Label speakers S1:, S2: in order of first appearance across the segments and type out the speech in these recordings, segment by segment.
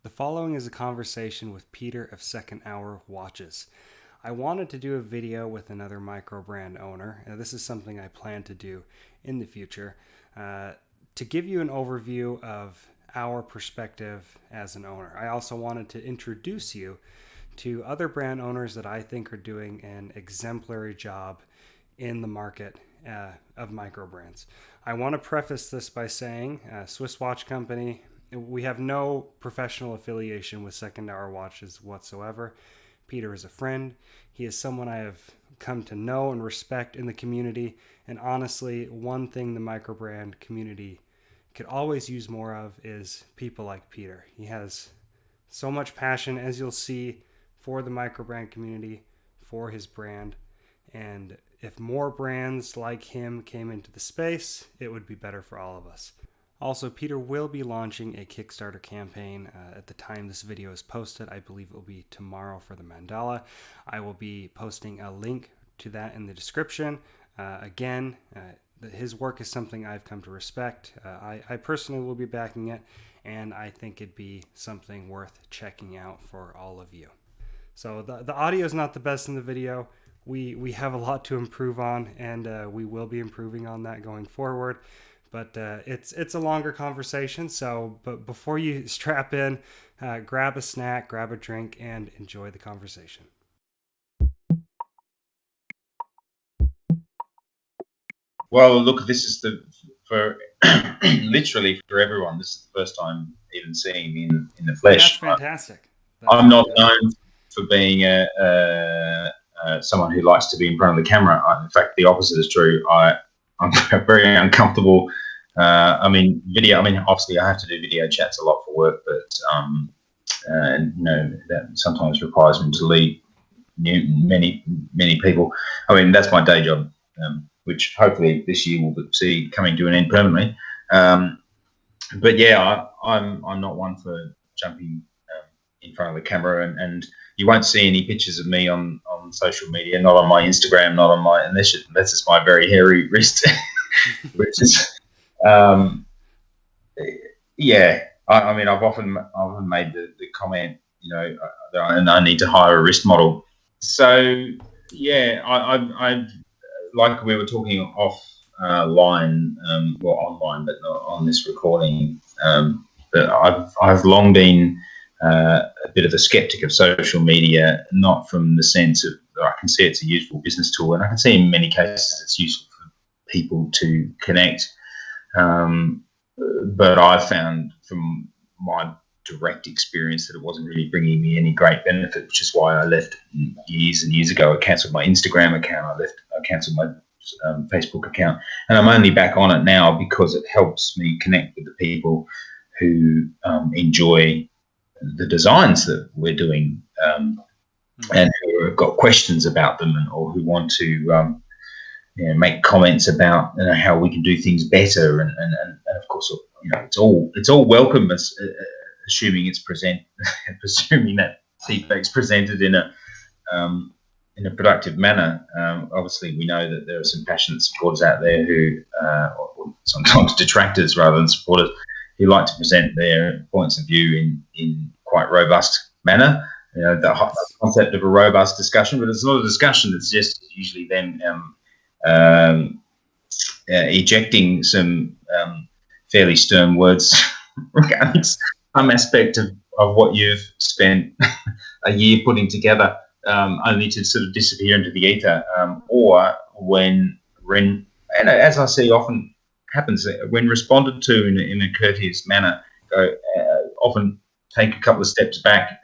S1: The following is a conversation with Peter of Second Hour Watches. I wanted to do a video with another Microbrand owner. This is something I plan to do in the future to give you an overview of our perspective as an owner. I also wanted to introduce you to other brand owners that I think are doing an exemplary job in the market of microbrands. I want to preface this by saying Swiss Watch Company, we have no professional affiliation with Second Hour Watches whatsoever. Peter is a friend. He is someone I have come to know and respect in the community. And honestly, one thing the microbrand community could always use more of is people like Peter. He has so much passion, as you'll see, for the microbrand community, for his brand. And if more brands like him came into the space, it would be better for all of us. Also, Peter will be launching a Kickstarter campaign at the time this video is posted. I believe it will be tomorrow for the Mandala. I will be posting a link to that in the description. His work is something I've come to respect. I personally will be backing it, and I think it'd be something worth checking out for all of you. So the audio is not the best in the video. We have a lot to improve on, and we will be improving on that going forward. But it's a longer conversation, but before you strap in, grab a snack, grab a drink, and enjoy the conversation.
S2: Well, look, this is for literally for everyone. This is the first time even seeing me in the flesh.
S1: That's fantastic.
S2: I'm not known for being someone who likes to be in front of the camera. In fact, the opposite is true. I'm very uncomfortable. Video. Obviously, I have to do video chats a lot for work, but that sometimes requires me to lead many people. That's my day job, which hopefully this year will see coming to an end permanently. But yeah, I'm not one for jumping in front of the camera, and you won't see any pictures of me on social media, not on my Instagram, not on my unless it's my very hairy wrist, which is. I've often made the comment, that I need to hire a wrist model. So yeah, I like we were talking line, online, but not on this recording. But I've long been a bit of a skeptic of social media, not from the sense of I can see it's a useful business tool, and I can see in many cases it's useful for people to connect. But I found from my direct experience that it wasn't really bringing me any great benefit, which is why I left years and years ago. I cancelled my Instagram account. I cancelled my Facebook account, and I'm only back on it now because it helps me connect with the people who enjoy the designs that we're doing, and who have got questions about them, or who want to make comments about how we can do things better, and of course, it's all welcome, assuming assuming that feedback's presented in a productive manner. Obviously, we know that there are some passionate supporters out there who, or sometimes detractors rather than supporters, who like to present their points of view in quite robust manner. The concept of a robust discussion, but it's not a discussion. It's just usually them ejecting some fairly stern words regarding some aspect of what you've spent a year putting together, only to sort of disappear into the ether, or when as I see often happens, when responded to in a courteous manner, often take a couple of steps back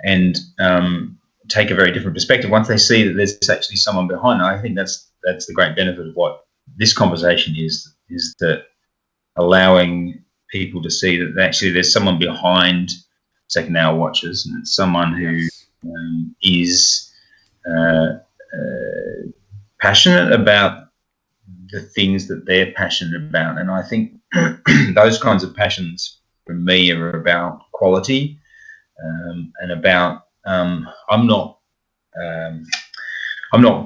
S2: and take a very different perspective once they see that there's actually someone behind it. I think that's the great benefit of what this conversation is that allowing people to see that actually there's someone behind Second Hour Watches, and it's someone who is passionate about the things that they're passionate about. And I think those kinds of passions for me are about quality, and about I'm not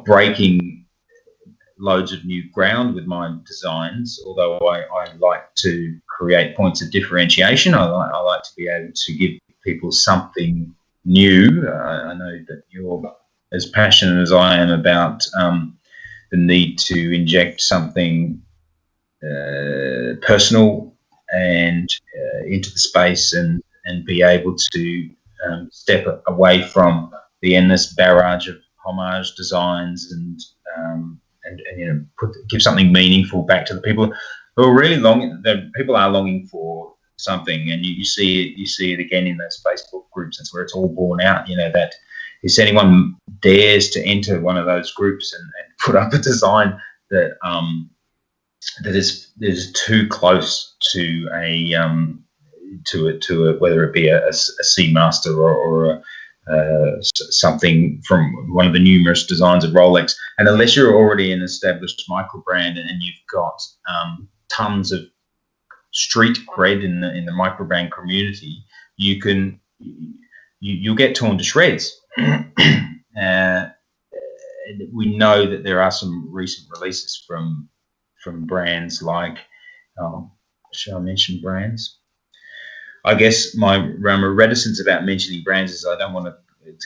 S2: breaking loads of new ground with my designs, although I like to create points of differentiation. I like to be able to give people something new. I know that you're as passionate as I am about the need to inject something personal and into the space, and be able to step away from the endless barrage of homage designs, and give something meaningful back to the people who are really longing. The people are longing for something, and you see it again in those Facebook groups. That's where it's all borne out. That if anyone dares to enter one of those groups and put up a design that that is too close to a whether it be a Seamaster or something from one of the numerous designs of Rolex, and unless you're already an established microbrand and you've got tons of street cred in the microbrand community, you'll get torn to shreds. We know that there are some recent releases from brands like, shall I mention brands? I guess my reticence about mentioning brands is I don't want to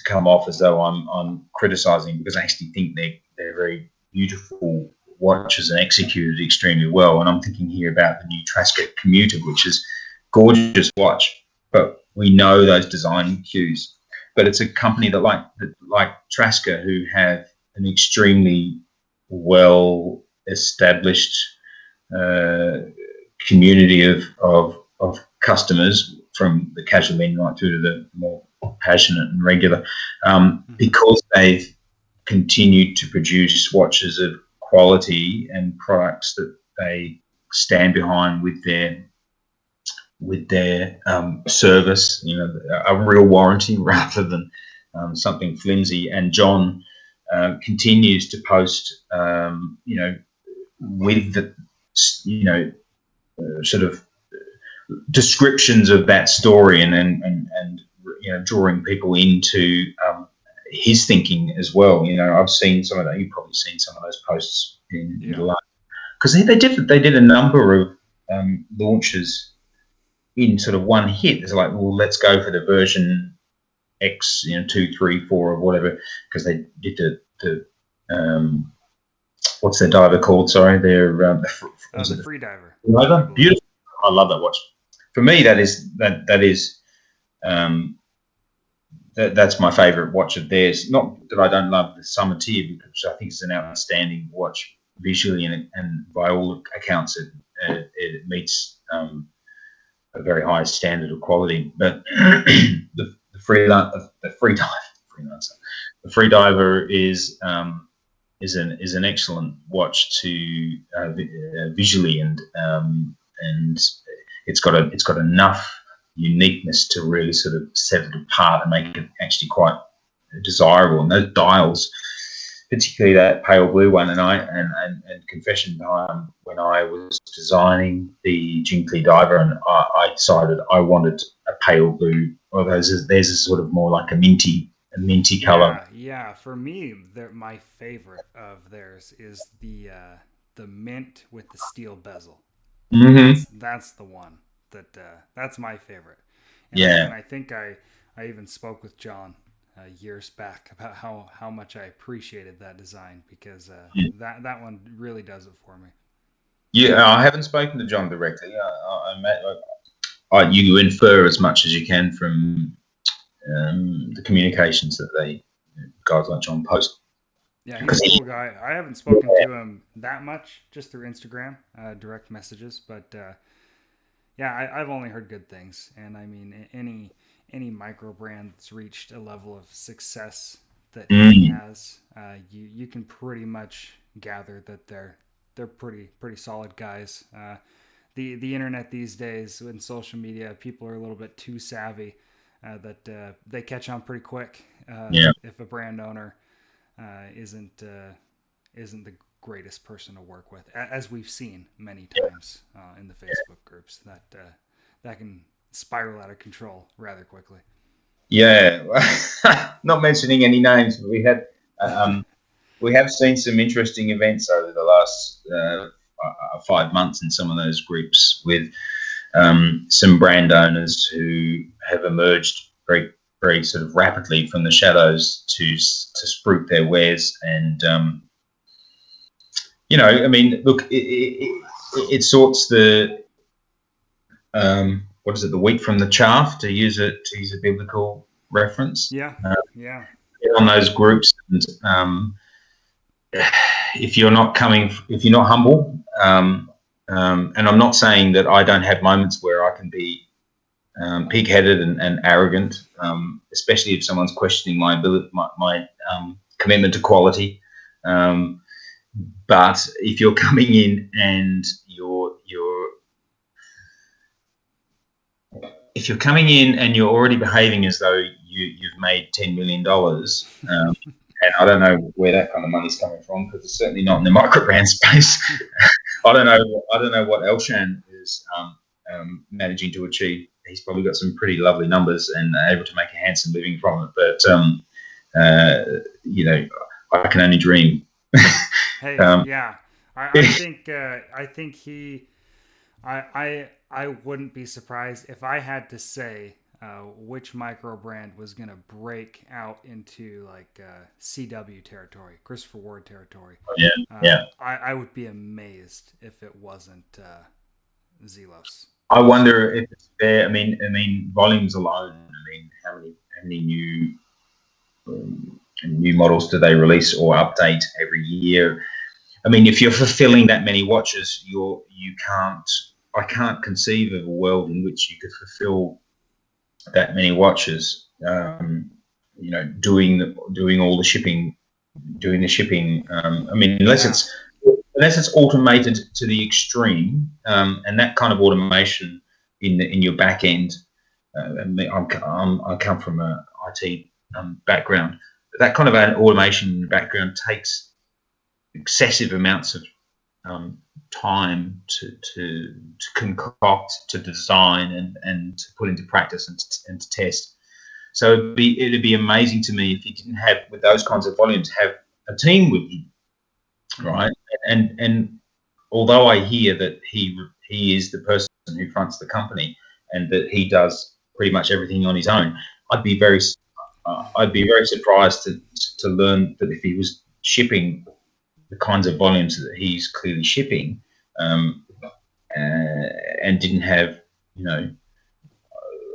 S2: come off as though I'm criticising, because I actually think they're very beautiful watches and executed extremely well. And I'm thinking here about the new Trasker Commuter, which is gorgeous watch, but we know those design cues. But it's a company that like Trasker, who have an extremely well established community of customers, from the casual men right through to the more passionate and regular, because they've continued to produce watches of quality and products that they stand behind with their service, a real warranty rather than something flimsy. And John continues to post, with the, sort of descriptions of that story, and drawing people into his thinking as well. I've seen some of that. You've probably seen some of those posts in the last, because they did a number of launches in sort of one hit. It's like, well, let's go for the version X, 2, 3, 4, or whatever, because they did the what's their diver called? Sorry, they're
S1: the Free Diver.
S2: Beautiful. I love that watch. For me, that's my favourite watch of theirs. Not that I don't love the Summer Tier, because I think it's an outstanding watch visually, and by all accounts, it meets a very high standard of quality. But the Free Diver is an excellent watch to visually, and it's got enough uniqueness to really sort of set it apart and make it actually quite desirable. And those dials, particularly that pale blue one, and confession time, when I was designing the Jinkley Diver, and I decided I wanted a pale blue, or theirs is sort of more like a minty color.
S1: Yeah. For me, my favorite of theirs is the mint with the steel bezel.
S2: Mm-hmm.
S1: That's the one that's my favorite.
S2: And
S1: I think I even spoke with John years back about how much I appreciated that design, because that one really does it for me.
S2: Yeah, I haven't spoken to John directly. You infer as much as you can from the communications that guys like John post.
S1: Yeah, he's a cool guy. I haven't spoken to him that much, just through Instagram, direct messages. But I've only heard good things. And I mean, any micro brand that's reached a level of success that he has, you can pretty much gather that they're pretty solid guys. The internet these days, and social media, people are a little bit too savvy, that they catch on pretty quick if a brand owner isn't the greatest person to work with, as we've seen many times in the Facebook groups, that can spiral out of control rather quickly.
S2: Yeah, not mentioning any names, but we have seen some interesting events over the last 5 months in some of those groups, with some brand owners who have emerged very, very sort of rapidly from the shadows to spruik their wares. And I mean, look, it sorts the what is it, the wheat from the chaff, to use a biblical reference.
S1: Yeah. Yeah.
S2: On those groups, and if you're not humble, and I'm not saying that I don't have moments where I can be pig-headed and arrogant, especially if someone's questioning my ability, my commitment to quality. But if you're coming in and if you're coming in and you're already behaving as though you've made $10 million, and I don't know where that kind of money's coming from, because it's certainly not in the microbrand space. I don't know what Elshan is managing to achieve. He's probably got some pretty lovely numbers and able to make a handsome living from it. But I can only dream.
S1: Hey, yeah. I think I wouldn't be surprised if I had to say which micro brand was going to break out into like CW territory, Christopher Ward territory.
S2: Yeah.
S1: I would be amazed if it wasn't Zelos.
S2: I wonder if it's fair. I mean, volumes alone. I mean, how many new models do they release or update every year? I mean, if you're fulfilling that many watches, I can't conceive of a world in which you could fulfill that many watches. Doing all the shipping, I mean, unless it's automated to the extreme, and that kind of automation in your back end. I come from a IT background. That kind of an automation background takes excessive amounts of time to concoct, to design, and to put into practice and to test. So it'd be amazing to me if he didn't have, with those kinds of volumes, have a team with him, right? And although I hear that he is the person who fronts the company and that he does pretty much everything on his own, I'd be very surprised to learn that if he was shipping the kinds of volumes that he's clearly shipping, and didn't have,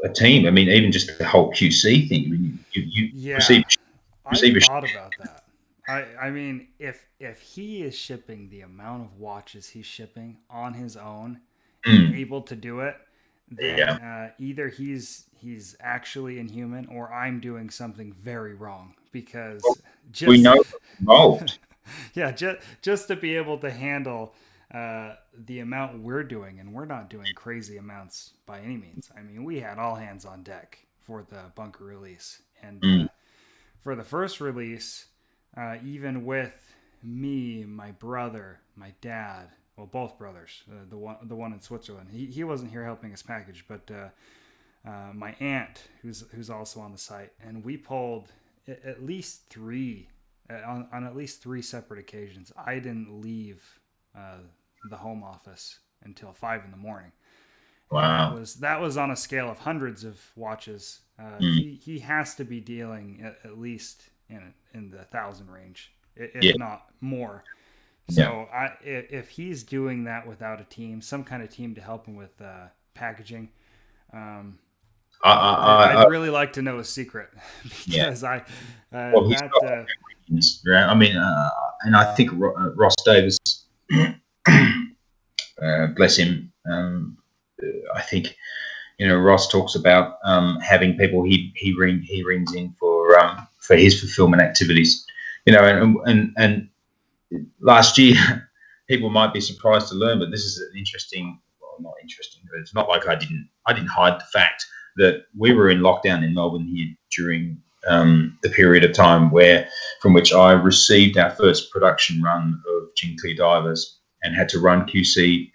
S2: a team. I mean, even just the whole QC thing. I mean, you receive
S1: I thought about that. I mean, if he is shipping the amount of watches he's shipping on his own, and able to do it, then either he's actually inhuman, or I'm doing something very wrong, because
S2: we know involved.
S1: Yeah, just to be able to handle the amount we're doing, and we're not doing crazy amounts by any means. I mean, we had all hands on deck for the bunker release, and for the first release, even with me, my brother, my dad, well, both brothers, the one in Switzerland, he wasn't here helping us package, but my aunt, who's also on the site, and we pulled at least three. On at least three separate occasions, I didn't leave the home office until 5 a.m.
S2: Wow.
S1: That was on a scale of hundreds of watches. He has to be dealing at least in the 1,000 range, if not more. So if he's doing that without a team, some kind of team to help him with packaging, I'd really like to know his secret, because I
S2: mean, and I think Ross Davis, bless him. I think Ross talks about having people he rings in for his fulfillment activities. And last year, people might be surprised to learn, but this is an interesting. Well, not interesting, but it's not like I didn't hide the fact that we were in lockdown in Melbourne here during the period of time from which I received our first production run of Gin Clear divers and had to run QC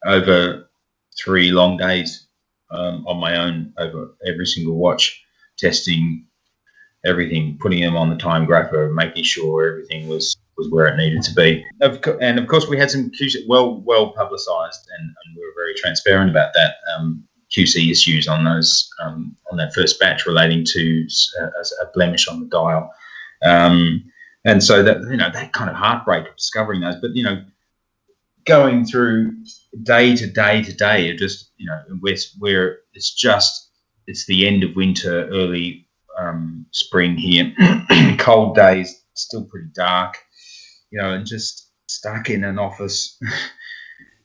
S2: over 3 long days on my own over every single watch, testing everything, putting them on the time grapher, making sure everything was was where it needed to be. And of course, we had some QC, well publicised, and we were very transparent about that. QC issues on those on that first batch relating to a blemish on the dial, and so that that kind of heartbreak of discovering those, but going through day to day to day, just where it's the end of winter, early spring here, cold days, still pretty dark, and just stuck in an office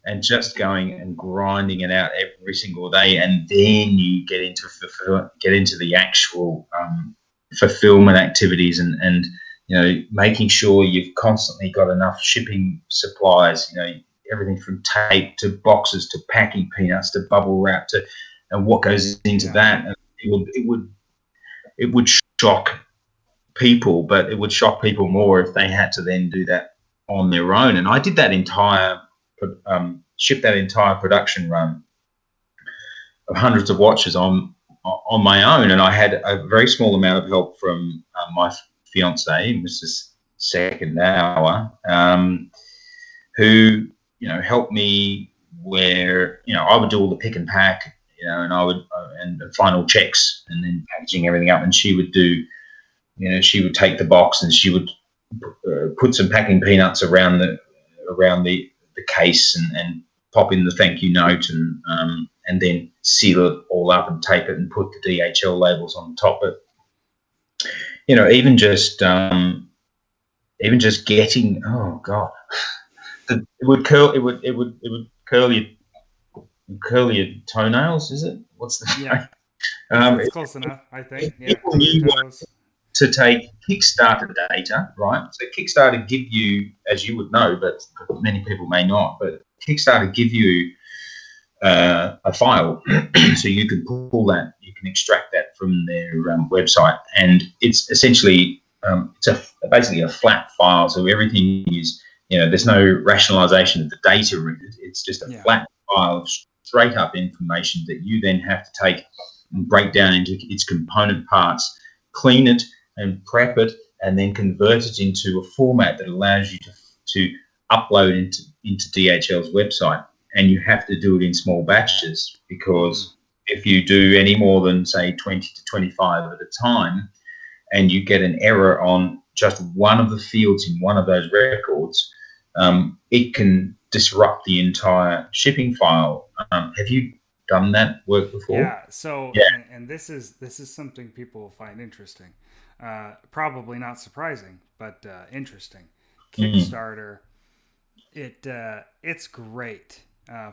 S2: and just going and grinding it out every single day, and then you get into the actual fulfillment activities and making sure you've constantly got enough shipping supplies, everything from tape to boxes to packing peanuts to bubble wrap and what goes into that. And it would shock people, but it would shock people more if they had to then do that on their own. And I did that shipped that entire production run of hundreds of watches on my own, and I had a very small amount of help from my fiance, Mrs. Second Hour, who helped me where I would do all the pick and pack, and I would and the final checks and then packaging everything up, and she would do, she would take the box and she would put some packing peanuts around the case and pop in the thank you note and then seal it all up and tape it and put the DHL labels on top of it. Even just getting, oh god, it would curl your toenails. Is it? What's the
S1: yeah? It's close enough, I think. Yeah,
S2: people knew to take Kickstarter data, right? So Kickstarter give you, as you would know, but many people may not, but Kickstarter give you a file so you can pull that, you can extract that from their website, and it's essentially basically a flat file, so everything is, there's no rationalization of the data in it. It's just a flat file of straight up information that you then have to take and break down into its component parts, clean it and prep it, and then convert it into a format that allows you to upload into DHL's website. And you have to do it in small batches, because if you do any more than, say, 20 to 25 at a time, and you get an error on just one of the fields in one of those records, it can disrupt the entire shipping file. Have you done that work before?
S1: Yeah. So, and this is something people will find interesting. Probably not surprising, but interesting. Kickstarter, it's great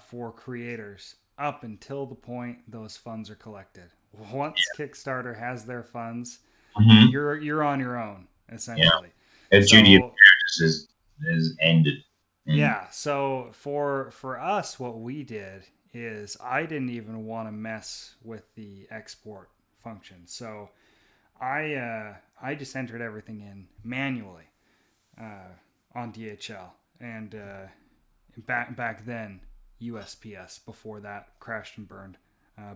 S1: for creators up until the point those funds are collected. Once Kickstarter has their funds, you're on your own, essentially.
S2: The duty of fairness is ended.
S1: Yeah. So for us, what we did is I didn't even want to mess with the export function. So I just entered everything in manually on DHL, and back then USPS, before that crashed and burned,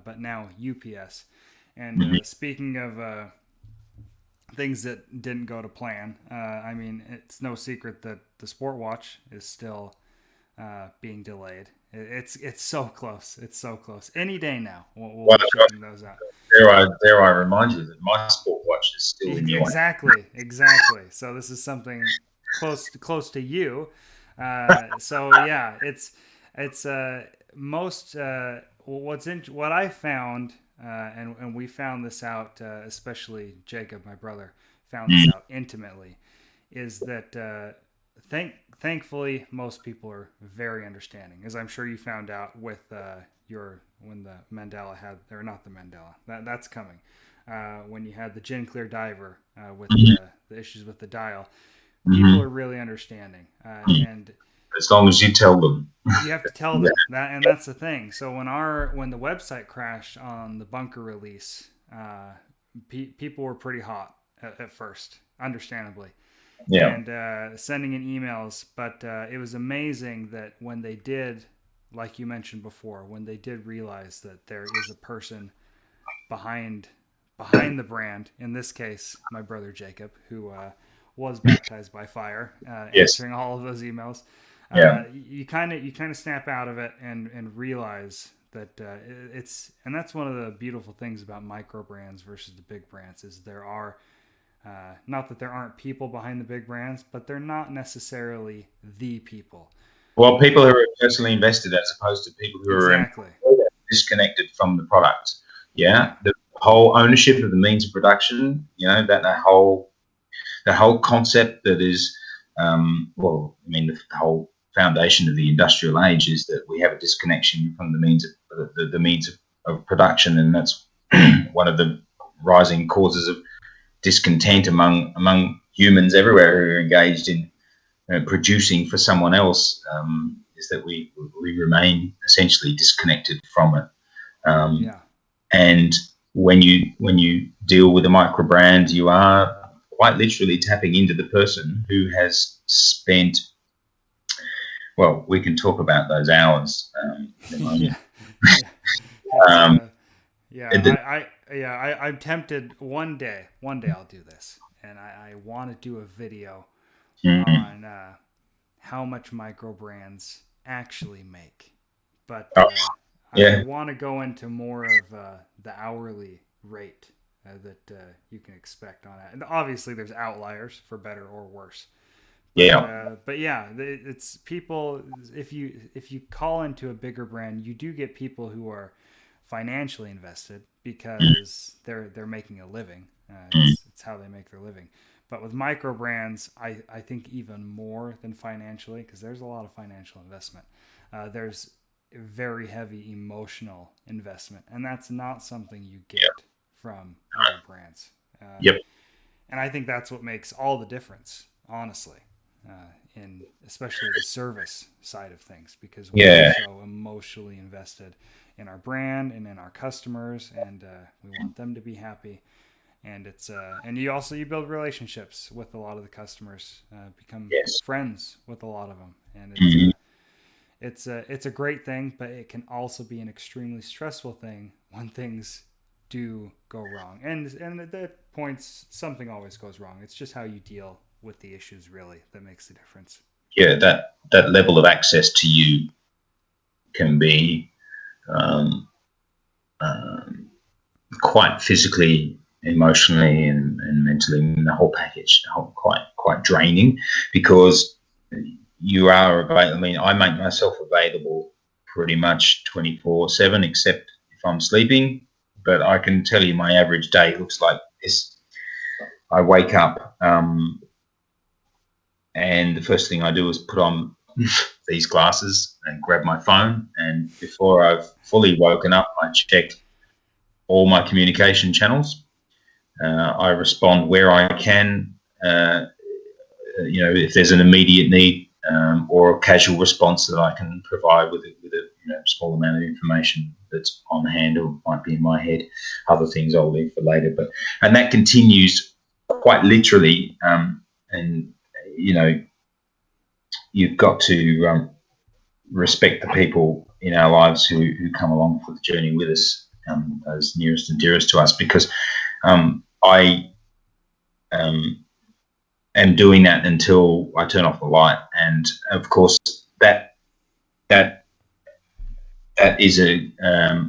S1: but now UPS. And speaking of things that didn't go to plan, I mean, it's no secret that the Sport Watch is still being delayed. It's so close. It's so close. Any day now, we'll be shipping those out.
S2: Dare I remind you that my Sport Watch is still in your
S1: Exactly. So this is something close to you. So yeah, it's most what I found, and we found this out, especially Jacob, my brother, found this out intimately, is that thankfully most people are very understanding, as I'm sure you found out with when the Mandela had, or not the Mandela, that's coming, when you had the Gin Clear Diver with the issues with the dial. People are really understanding, and
S2: as long as you tell them,
S1: you have to tell them that, and that's the thing. So when the website crashed on the bunker release, people were pretty hot at first, understandably, and sending in emails. But it was amazing that when they did, like you mentioned before, when they did realize that there is a person behind the brand, in this case, my brother Jacob, who was baptized by fire,
S2: Yes.
S1: answering all of those emails.
S2: Yeah.
S1: You kind of snap out of it and realize that it's, and that's one of the beautiful things about micro brands versus the big brands is there are not that there aren't people behind the big brands, but they're not necessarily the people.
S2: Well, people who are personally invested as opposed to people who are
S1: Exactly.
S2: disconnected from the product. Yeah,
S1: Yeah.
S2: the whole ownership of the means of production. That whole concept that is, well, I mean, the whole foundation of the industrial age is that we have a disconnection from the means of the means of production, and that's one of the rising causes of discontent among humans everywhere who are engaged in producing for someone else. Is that we remain essentially disconnected from it. Um,
S1: Yeah.
S2: and when you deal with a micro brand, you are quite literally tapping into the person who has spent. Well, we can talk about those hours in a moment.
S1: Yeah. Yeah. It's
S2: Um,
S1: yeah,
S2: the,
S1: I'm tempted one day I'll do this. And I want to do a video
S2: mm,
S1: on how much micro brands actually make. But
S2: oh,
S1: I
S2: yeah,
S1: want to go into more of the hourly rate that you can expect on it. And obviously, there's outliers for better or worse.
S2: yeah,
S1: But yeah, it's people. If you call into a bigger brand, you do get people who are financially invested because they're making a living.
S2: mm,
S1: It's how they make their living. But with micro brands, I think even more than financially, because there's a lot of financial investment. There's very heavy emotional investment, and that's not something you
S2: yeah,
S1: get from other brands.
S2: yep,
S1: And I think that's what makes all the difference, honestly, in especially the service side of things, because we are
S2: yeah,
S1: so emotionally invested in our brand and in our customers, and we want them to be happy. And it's and you build relationships with a lot of the customers, become
S2: yes,
S1: friends with a lot of them, and
S2: mm,
S1: it's a great thing, but it can also be an extremely stressful thing when things do go wrong. And at that points, something always goes wrong. It's just how you deal with the issues really that makes the difference.
S2: yeah. That level of access to you can be um, um, quite physically, emotionally, and mentally, and the whole package, quite draining because you are available. I mean, I make myself available pretty much 24/7, except if I'm sleeping. But I can tell you, my average day looks like this. I wake up, and the first thing I do is put on these glasses and grab my phone. And before I've fully woken up, I check all my communication channels. I respond where I can. If there's an immediate need or a casual response that I can provide with a small amount of information that's on hand or might be in my head. Other things I'll leave for later, and that continues quite literally. And you know, you've got to respect the people in our lives who come along for the journey with us, as nearest and dearest to us, because I am doing that until I turn off the light. And of course, that that that is a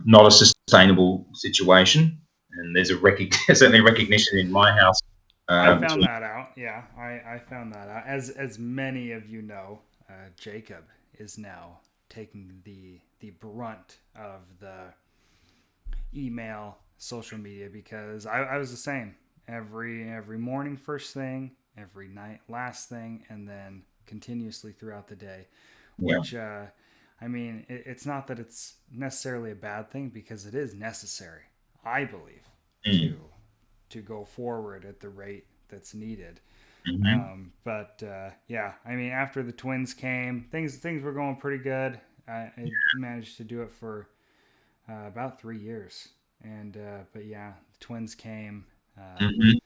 S2: not a sustainable situation. And there's certainly recognition in my house.
S1: I found
S2: To,
S1: that out. Yeah, I found that out. As many of you know, Jacob is now taking the brunt of the email, social media, because I was the same. Every morning, first thing, every night, last thing, and then continuously throughout the day.
S2: yeah,
S1: Which, I mean, it's not that it's necessarily a bad thing because it is necessary, I believe, to
S2: mm,
S1: to go forward at the rate that's needed.
S2: mm-hmm,
S1: But yeah, I mean, after the twins came, things were going pretty good. I managed to do it for about 3 years, and but yeah, the twins came.
S2: mm-hmm,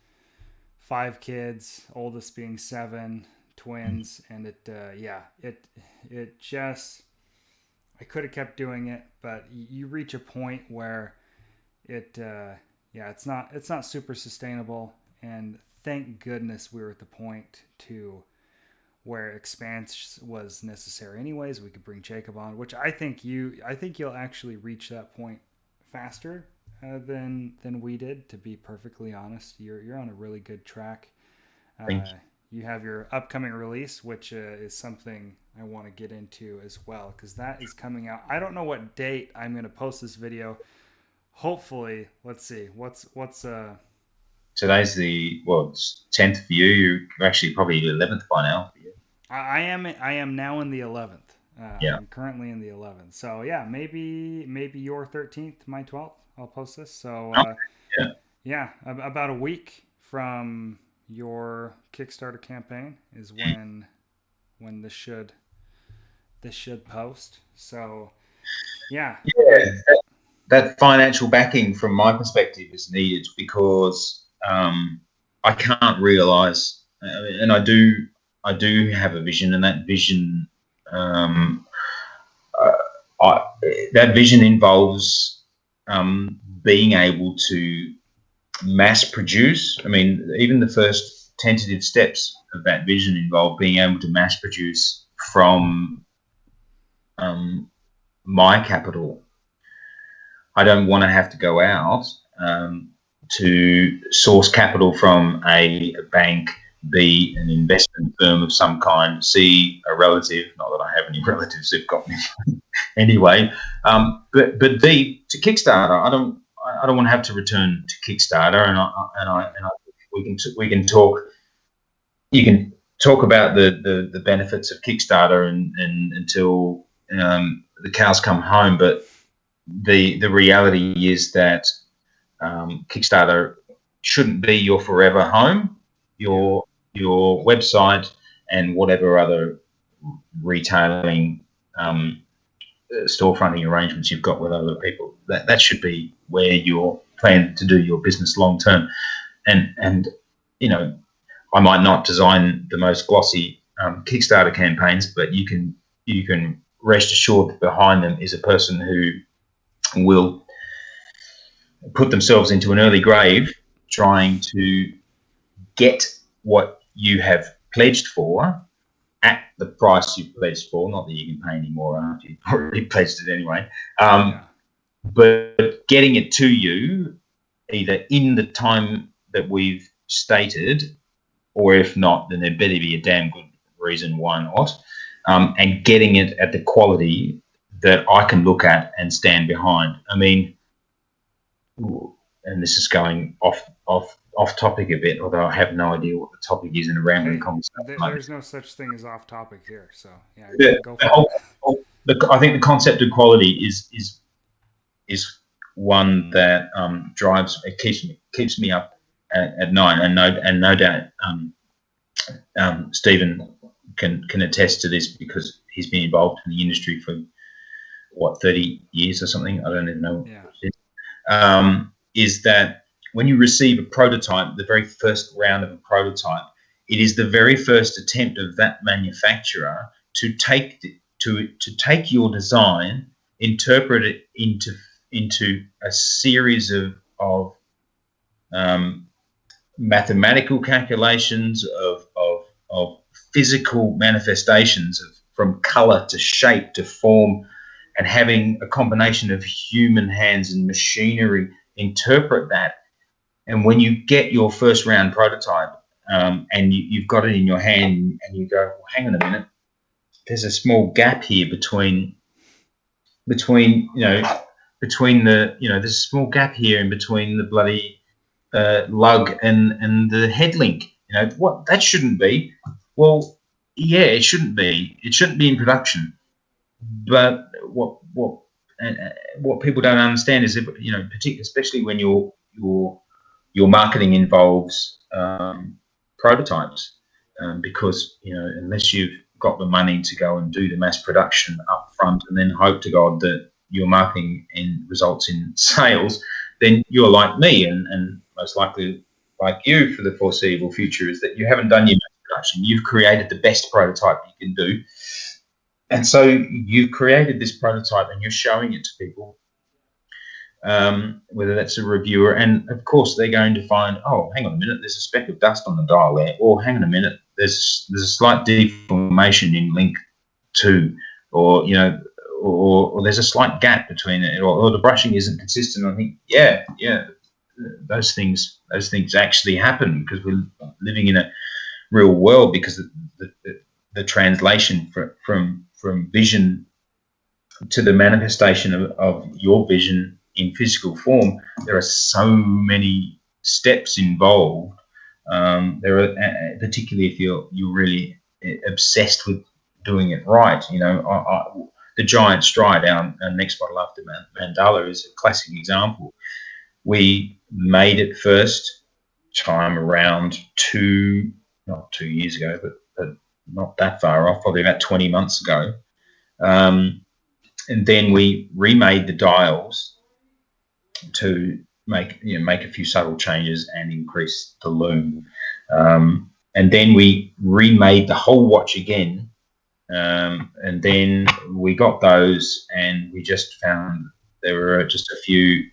S1: 5 kids, oldest being 7, twins, and it just I could have kept doing it, but you reach a point where it's not super sustainable, and thank goodness we were at the point to where expanse was necessary anyways. We could bring Jacob on, which I think you'll actually reach that point faster than we did. To be perfectly honest, you're on a really good track.
S2: Thank
S1: Uh, you have your upcoming release, which is something I want to get into as well, because that is coming out. I don't know what date I'm going to post this video. Hopefully, let's see. What's
S2: Today's it's 10th for you. You're actually probably 11th by now.
S1: I am now in the 11th.
S2: Yeah.
S1: I'm currently in the 11th. So yeah, maybe your 13th, my 12th. I'll post this. So
S2: Yeah.
S1: yeah, about a week from your Kickstarter campaign is when this should post. So yeah.
S2: Yeah. That financial backing, from my perspective, is needed because I can't realise, and I do have a vision, and that vision, uh, that vision involves being able to mass produce. I mean, even the first tentative steps of that vision involve being able to mass produce from my capital. I don't want to have to go out to source capital from a bank, B, an investment firm of some kind, C, a relative. Not that I have any relatives who've got me anyway. But D, to Kickstarter. I don't want to have to return to Kickstarter, and we can talk. You can talk about the benefits of Kickstarter and until the cows come home, but the reality is that Kickstarter shouldn't be your forever home. Your website and whatever other retailing storefronting arrangements you've got with other people, that should be where you're planning to do your business long term. And I might not design the most glossy Kickstarter campaigns, but you can rest assured that behind them is a person who will put themselves into an early grave trying to get what you have pledged for at the price you've pledged for. Not that you can pay any more after you've already pledged it anyway. But getting it to you either in the time that we've stated, or if not, then there better be a damn good reason why not, and getting it at the quality that I can look at and stand behind. I mean, and this is going off topic a bit, although I have no idea what the topic is in a rambling conversation.
S1: There's no such thing as off topic here, so yeah, go for
S2: it. I think the concept of quality is one that drives, it keeps me up at night, and no doubt Stephen can attest to this because he's been involved in the industry for 30 years or something. I don't even know. Yeah. Is that when you receive a prototype, the very first round of a prototype, it is the very first attempt of that manufacturer to take your design, interpret it into a series of mathematical calculations of physical manifestations from color to shape to form, and having a combination of human hands and machinery interpret that. And when you get your first round prototype and you've got it in your hand and you go, well, hang on a minute, there's a small gap here between there's a small gap here in between the bloody lug and the head link. What that shouldn't be. Well, yeah, it shouldn't be. It shouldn't be in production. But what people don't understand is, especially when your marketing involves prototypes, because unless you've got the money to go and do the mass production up front and then hope to God that your marketing results in sales, then you're like me and most likely like you for the foreseeable future, is that you haven't done your mass production. You've created the best prototype you can do. And so you've created this prototype and you're showing it to people. whether that's a reviewer, and of course they're going to find, oh, hang on a minute, there's a speck of dust on the dial there, or hang on a minute, there's a slight deformation in link 2, or or there's a slight gap between it, or the brushing isn't consistent. I think, yeah, those things actually happen because we're living in a real world, because the translation from vision to the manifestation of your vision in physical form, there are so many steps involved. There are, particularly if you're really obsessed with doing it right. The giant stride, our next model after Mandala, is a classic example. We made it first time around not 2 years ago, but not that far off, probably about 20 months ago. And then we remade the dials to make a few subtle changes and increase the loom. And then we remade the whole watch again. And then we got those, and we just found there were just a few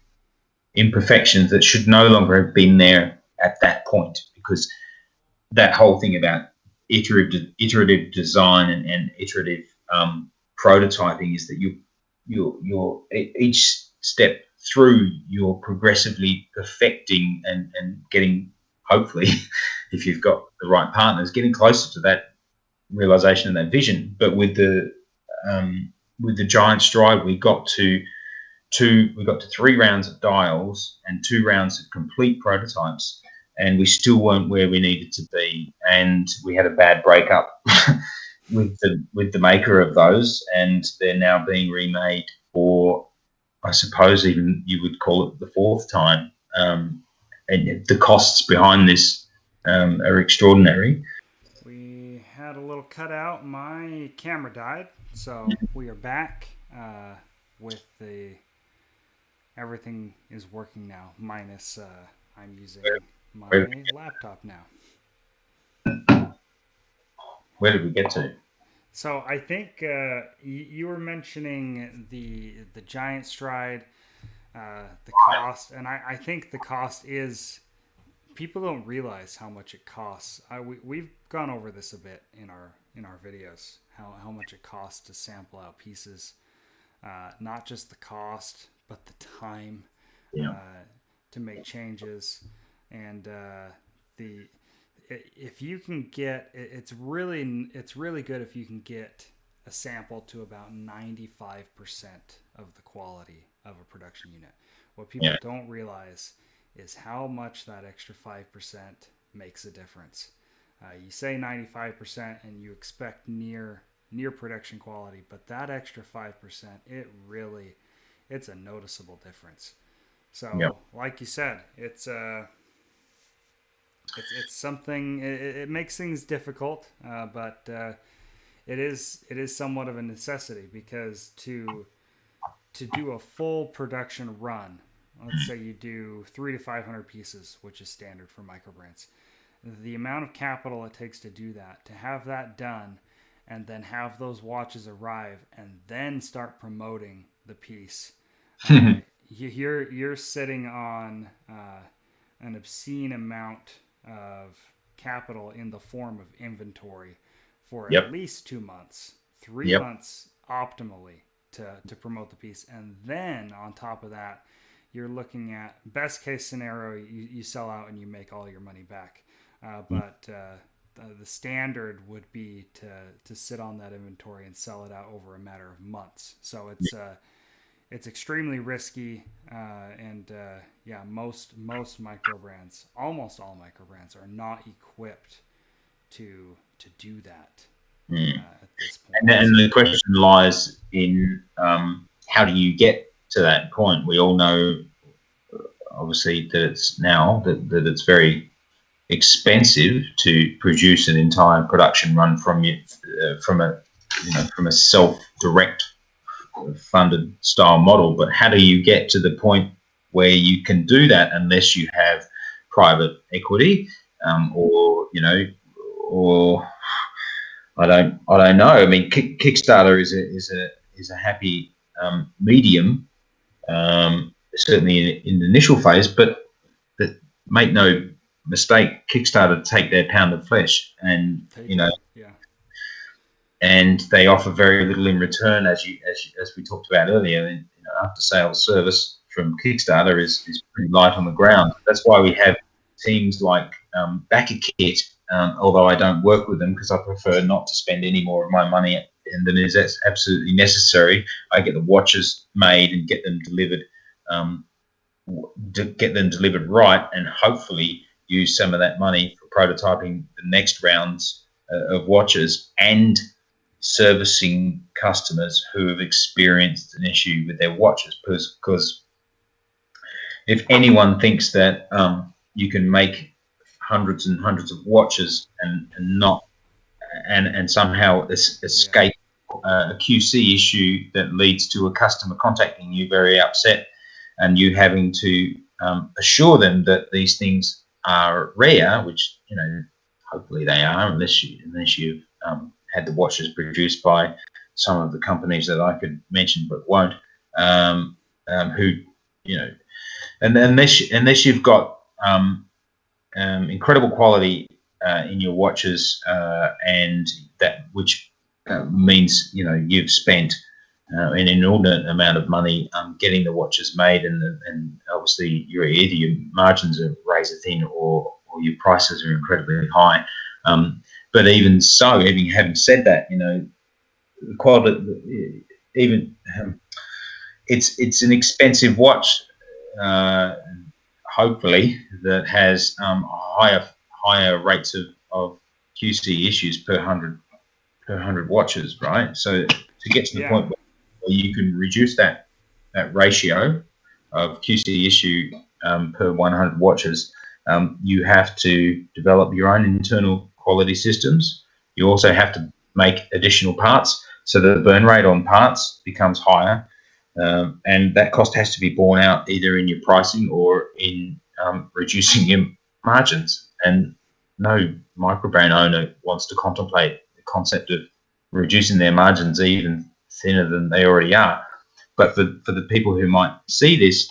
S2: imperfections that should no longer have been there at that point, because that whole thing about iterative design and iterative prototyping is that you're each step through, you're progressively perfecting and getting, hopefully, if you've got the right partners, getting closer to that realization and that vision. But with the giant stride, we got to 3 rounds of dials and 2 rounds of complete prototypes, and we still weren't where we needed to be, and we had a bad breakup with the maker of those, and they're now being remade for, I suppose, even you would call it the 4th time. And the costs behind this are extraordinary.
S1: We had a little cutout. My camera died, so we are back with the everything is working now. Minus I'm using my laptop now.
S2: Where did we get to?
S1: So I think you were mentioning the giant stride, the cost, and I think the cost is, people don't realize how much it costs. We've gone over this a bit in our videos, how much it costs to sample out pieces, not just the cost but the time to make changes, and if you can get, it's really good if you can get a sample to about 95% of the quality of a production unit. What people don't realize is how much that extra 5% makes a difference. You say 95% and you expect near production quality, but that extra 5%, it's a noticeable difference. So, like you said, it's something. It makes things difficult, but it is somewhat of a necessity, because to do a full production run, let's say you do 300 to 500 pieces, which is standard for microbrands, the amount of capital it takes to do that, to have that done, and then have those watches arrive, and then start promoting the piece. You're sitting on an obscene amount of capital in the form of inventory for at least 2 months, 3 months optimally to promote the piece. And then on top of that, you're looking at best case scenario, you sell out and you make all your money back. But the standard would be to sit on that inventory and sell it out over a matter of months. So it's extremely risky, and most microbrands, almost all microbrands, are not equipped to do that at this point.
S2: And the question lies in how do you get to that point? We all know, obviously, that it's very expensive to produce an entire production run from a self-direct funded style model. But how do you get to the point where you can do that unless you have private equity, or I don't know. I mean, Kickstarter is a happy medium. certainly in the initial phase. But make no mistake, Kickstarter take their pound of flesh, and
S1: Yeah.
S2: and they offer very little in return, as we talked about earlier. After sales service from Kickstarter is pretty light on the ground. That's why we have teams like BackerKit, although I don't work with them because I prefer not to spend any more of my money than is absolutely necessary. I get the watches made and get them delivered, right, and hopefully use some of that money for prototyping the next rounds of watches and servicing customers who have experienced an issue with their watches. Because if anyone thinks that you can make hundreds and hundreds of watches and somehow escape a QC issue that leads to a customer contacting you very upset and you having to assure them that these things are rare, which hopefully they are, unless you've had the watches produced by some of the companies that I could mention but won't, who and unless you've got incredible quality in your watches, and that which means you've spent an inordinate amount of money getting the watches made, and obviously either your margins are razor thin or your prices are incredibly high. But even so, having said that, the quality, even it's an expensive watch, hopefully, that has higher rates of QC issues per hundred watches, right? So to get to the point where you can reduce that ratio of QC issue per 100 watches, you have to develop your own internal quality systems. You also have to make additional parts so that the burn rate on parts becomes higher, and that cost has to be borne out either in your pricing or in reducing your margins. And no microbrand owner wants to contemplate the concept of reducing their margins even thinner than they already are. But for the people who might see this,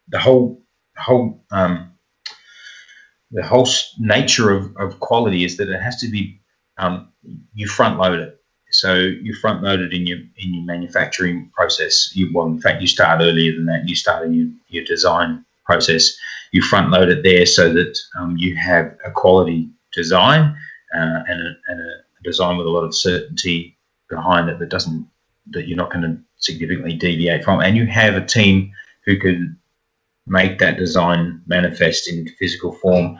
S2: the whole nature of quality is that it has to be you front load it. So you front load it in your manufacturing process. In fact, you start earlier than that. You start in your design process. You front load it there so that you have a quality design and a design with a lot of certainty behind it that you're not going to significantly deviate from. And you have a team who can make that design manifest into physical form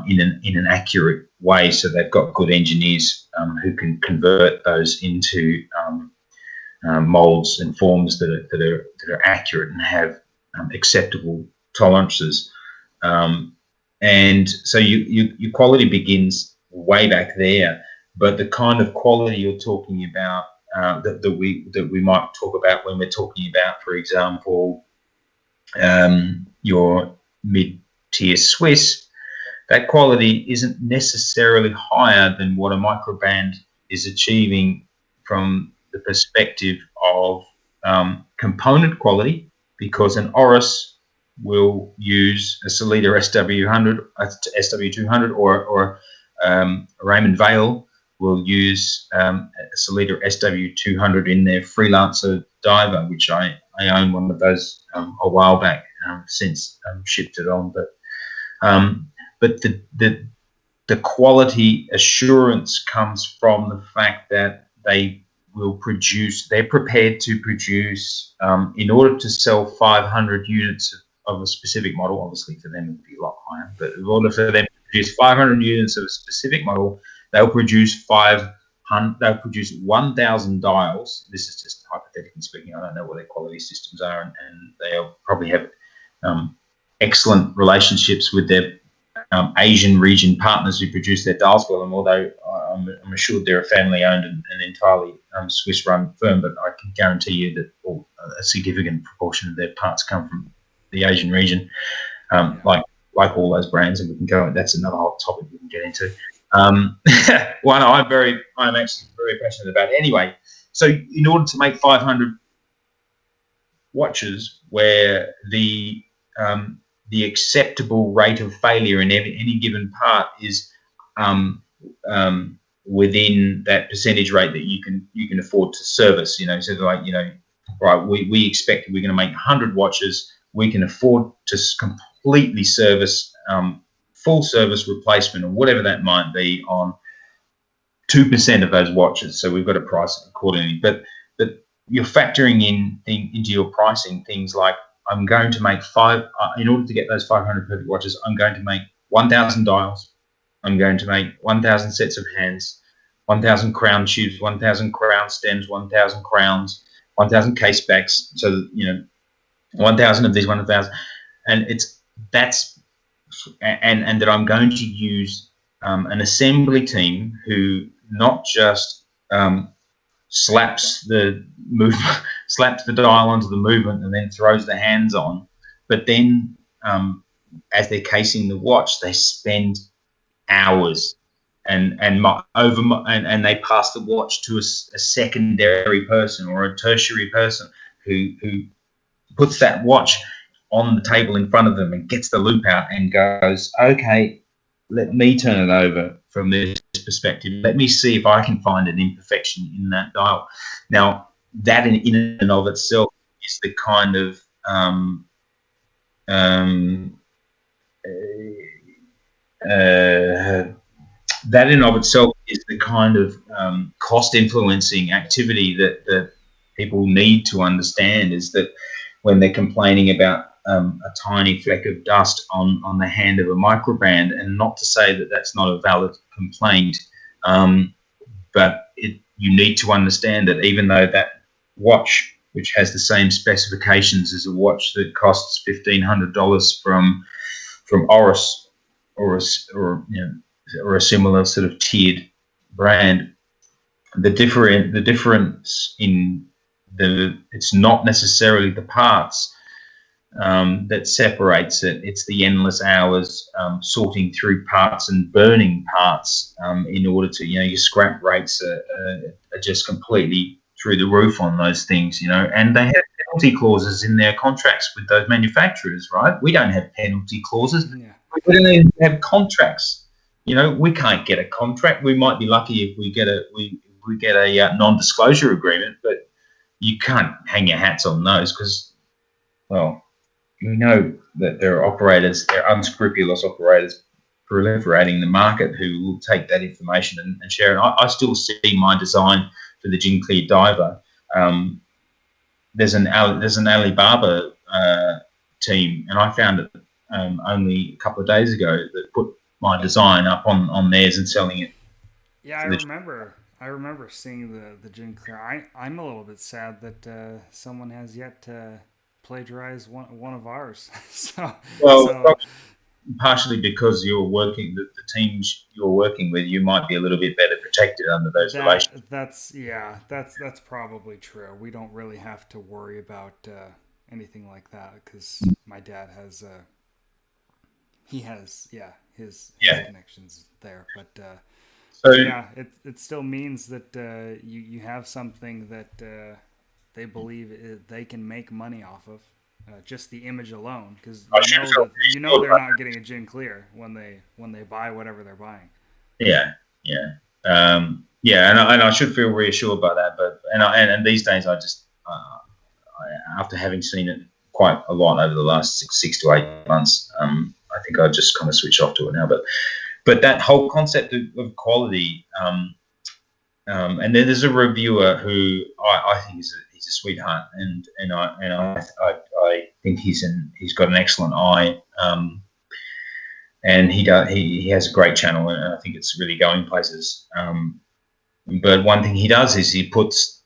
S2: in an accurate way. So they've got good engineers who can convert those into molds and forms that are accurate and have acceptable tolerances. And so your quality begins way back there. But the kind of quality you're talking about that we might talk about when we're talking about, for example, your mid-tier Swiss, that quality isn't necessarily higher than what a microbrand is achieving from the perspective of component quality, because an Oris will use a Solida SW200 or Raymond Vale will use a Solida SW200 in their Freelancer diver, which I own one of those a while back, since shipped it on. But the quality assurance comes from the fact that they're prepared to produce, in order to sell 500 units of a specific model. Obviously for them it would be a lot higher, but in order for them to produce 500 units of a specific model, they'll produce 1,000 dials. This is just hypothetically speaking. I don't know what their quality systems are, and they'll probably have excellent relationships with their Asian region partners who produce their dials for them, although I'm assured they're a family-owned and entirely Swiss-run firm, but I can guarantee you that a significant proportion of their parts come from the Asian region, like all those brands, and we can go. That's another hot topic we can get into. One I'm actually very passionate about. Anyway, so in order to make 500 watches where the acceptable rate of failure in any given part is um, within that percentage rate that you can afford to service. So like right, we expect we're going to make 100 watches. We can afford to completely service, full service replacement or whatever that might be on 2% of those watches. So we've got to price it accordingly. But you're factoring into your pricing things like, I'm going to make in order to get those 500 perfect watches, I'm going to make 1,000 dials. I'm going to make 1,000 sets of hands, 1,000 crown tubes, 1,000 crown stems, 1,000 crowns, 1,000 case backs. So 1,000 of these 1,000, and and that I'm going to use an assembly team who not just slaps the dial onto the movement and then throws the hands on, but then as they're casing the watch, they spend hours and they pass the watch to a secondary person or a tertiary person who puts that watch on the table in front of them and gets the loop out and goes, okay, let me turn it over from this perspective. Let me see if I can find an imperfection in that dial. Now, that in and of itself is the kind of that in of itself is the kind of cost influencing activity that people need to understand, is that when they're complaining about a tiny fleck of dust on the hand of a microbrand, and not to say that that's not a valid complaint, but you need to understand that even though that watch, which has the same specifications as a watch that costs $1,500 from Oris or a similar sort of tiered brand, the difference in it's not necessarily the parts that separates it. It's the endless hours sorting through parts and burning parts in order to, your scrap rates are just completely through the roof on those things, and they have penalty clauses in their contracts with those manufacturers, right? We don't have penalty clauses.
S1: Yeah.
S2: We don't even have contracts. We can't get a contract. We might be lucky if we get a non-disclosure agreement, but you can't hang your hats on those because, well, we know that there are unscrupulous operators proliferating in the market who will take that information and share it. I still see my design for the Gin Clear diver. There's an Alibaba team, and I found it only a couple of days ago that put my design up on theirs and selling it.
S1: Yeah, I remember seeing the Gin Clear. I'm a little bit sad that someone has yet to plagiarize one of ours. So
S2: Partially because the teams you're working with, you might be a little bit better protected under those relations.
S1: That's probably true. We don't really have to worry about anything like that because my dad has his connections there, but.
S2: So
S1: Yeah, it still means that you have something that they believe they can make money off of, just the image alone, because
S2: I should have felt
S1: they're not getting a gin clear when they buy whatever they're buying.
S2: Yeah, yeah, and I should feel reassured by that. But and these days I just after having seen it quite a lot over the last 6 to 8 months, I think I just kind of switch off to it now. But that whole concept of quality, and then there's a reviewer who I think he's a sweetheart, and I think he's got an excellent eye, and he has a great channel, and I think it's really going places. But one thing he does is he puts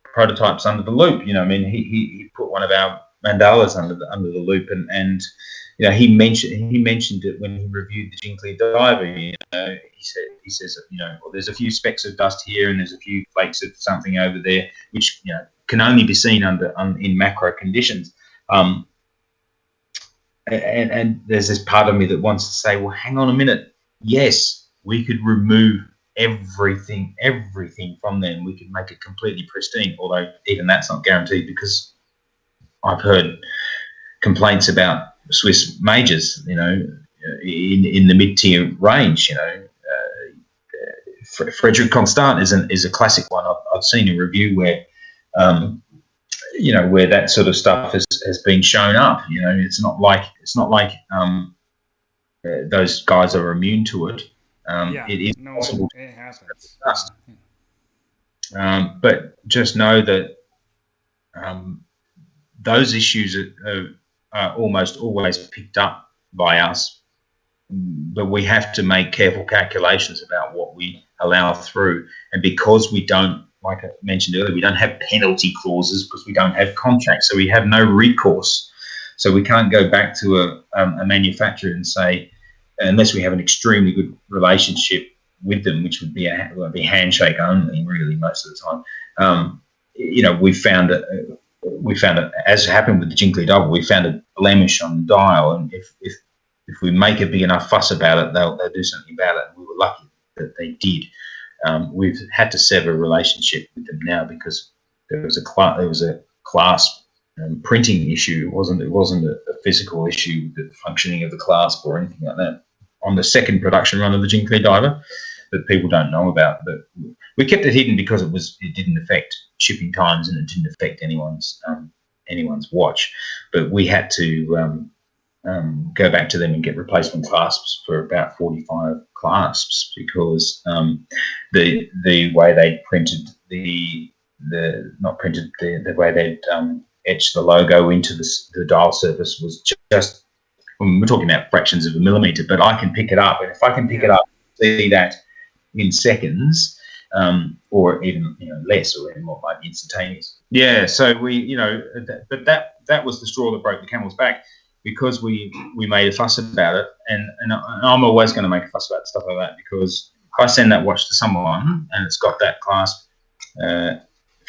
S2: prototypes under the loop. He put one of our mandalas under the loop, and he mentioned it when he reviewed the Gin Clear diver. He says well, there's a few specks of dust here and there's a few flakes of something over there, which can only be seen in macro conditions. And there's this part of me that wants to say, well, hang on a minute. Yes, we could remove everything from them. We could make it completely pristine, although even that's not guaranteed because I've heard complaints about Swiss majors, in the mid-tier range. Frederick Constant is a classic one. I've seen a review where, where that sort of stuff has been shown up. It's not like those guys are immune to it. It is possible
S1: it happens.
S2: but just know that those issues are almost always picked up by us, but we have to make careful calculations about what we allow through. And because we don't, like I mentioned earlier, we don't have penalty clauses because we don't have contracts, so we have no recourse. So we can't go back to a manufacturer and say, unless we have an extremely good relationship with them, which would be a handshake only, really, most of the time. We found it, as happened with the Jinkley double, we found a blemish on the dial, and if we make a big enough fuss about it, they'll do something about it. And we were lucky that they did. We've had to sever a relationship with them now because there was a clasp printing issue. It wasn't a physical issue with the functioning of the clasp or anything like that on the second production run of the Jinkley diver that people don't know about. But we kept it hidden because it didn't affect shipping times and it didn't affect anyone's watch. But we had to go back to them and get replacement clasps for about 45 clasps because the way they printed the way they'd etched the logo into the dial surface was just, we're talking about fractions of a millimeter, but I can pick it up, and if I can pick it up, see that in seconds, or even less, or even more, like instantaneous. Yeah, so but that was the straw that broke the camel's back, because we made a fuss about it, and I'm always going to make a fuss about stuff like that, because if I send that watch to someone and it's got that clasp, if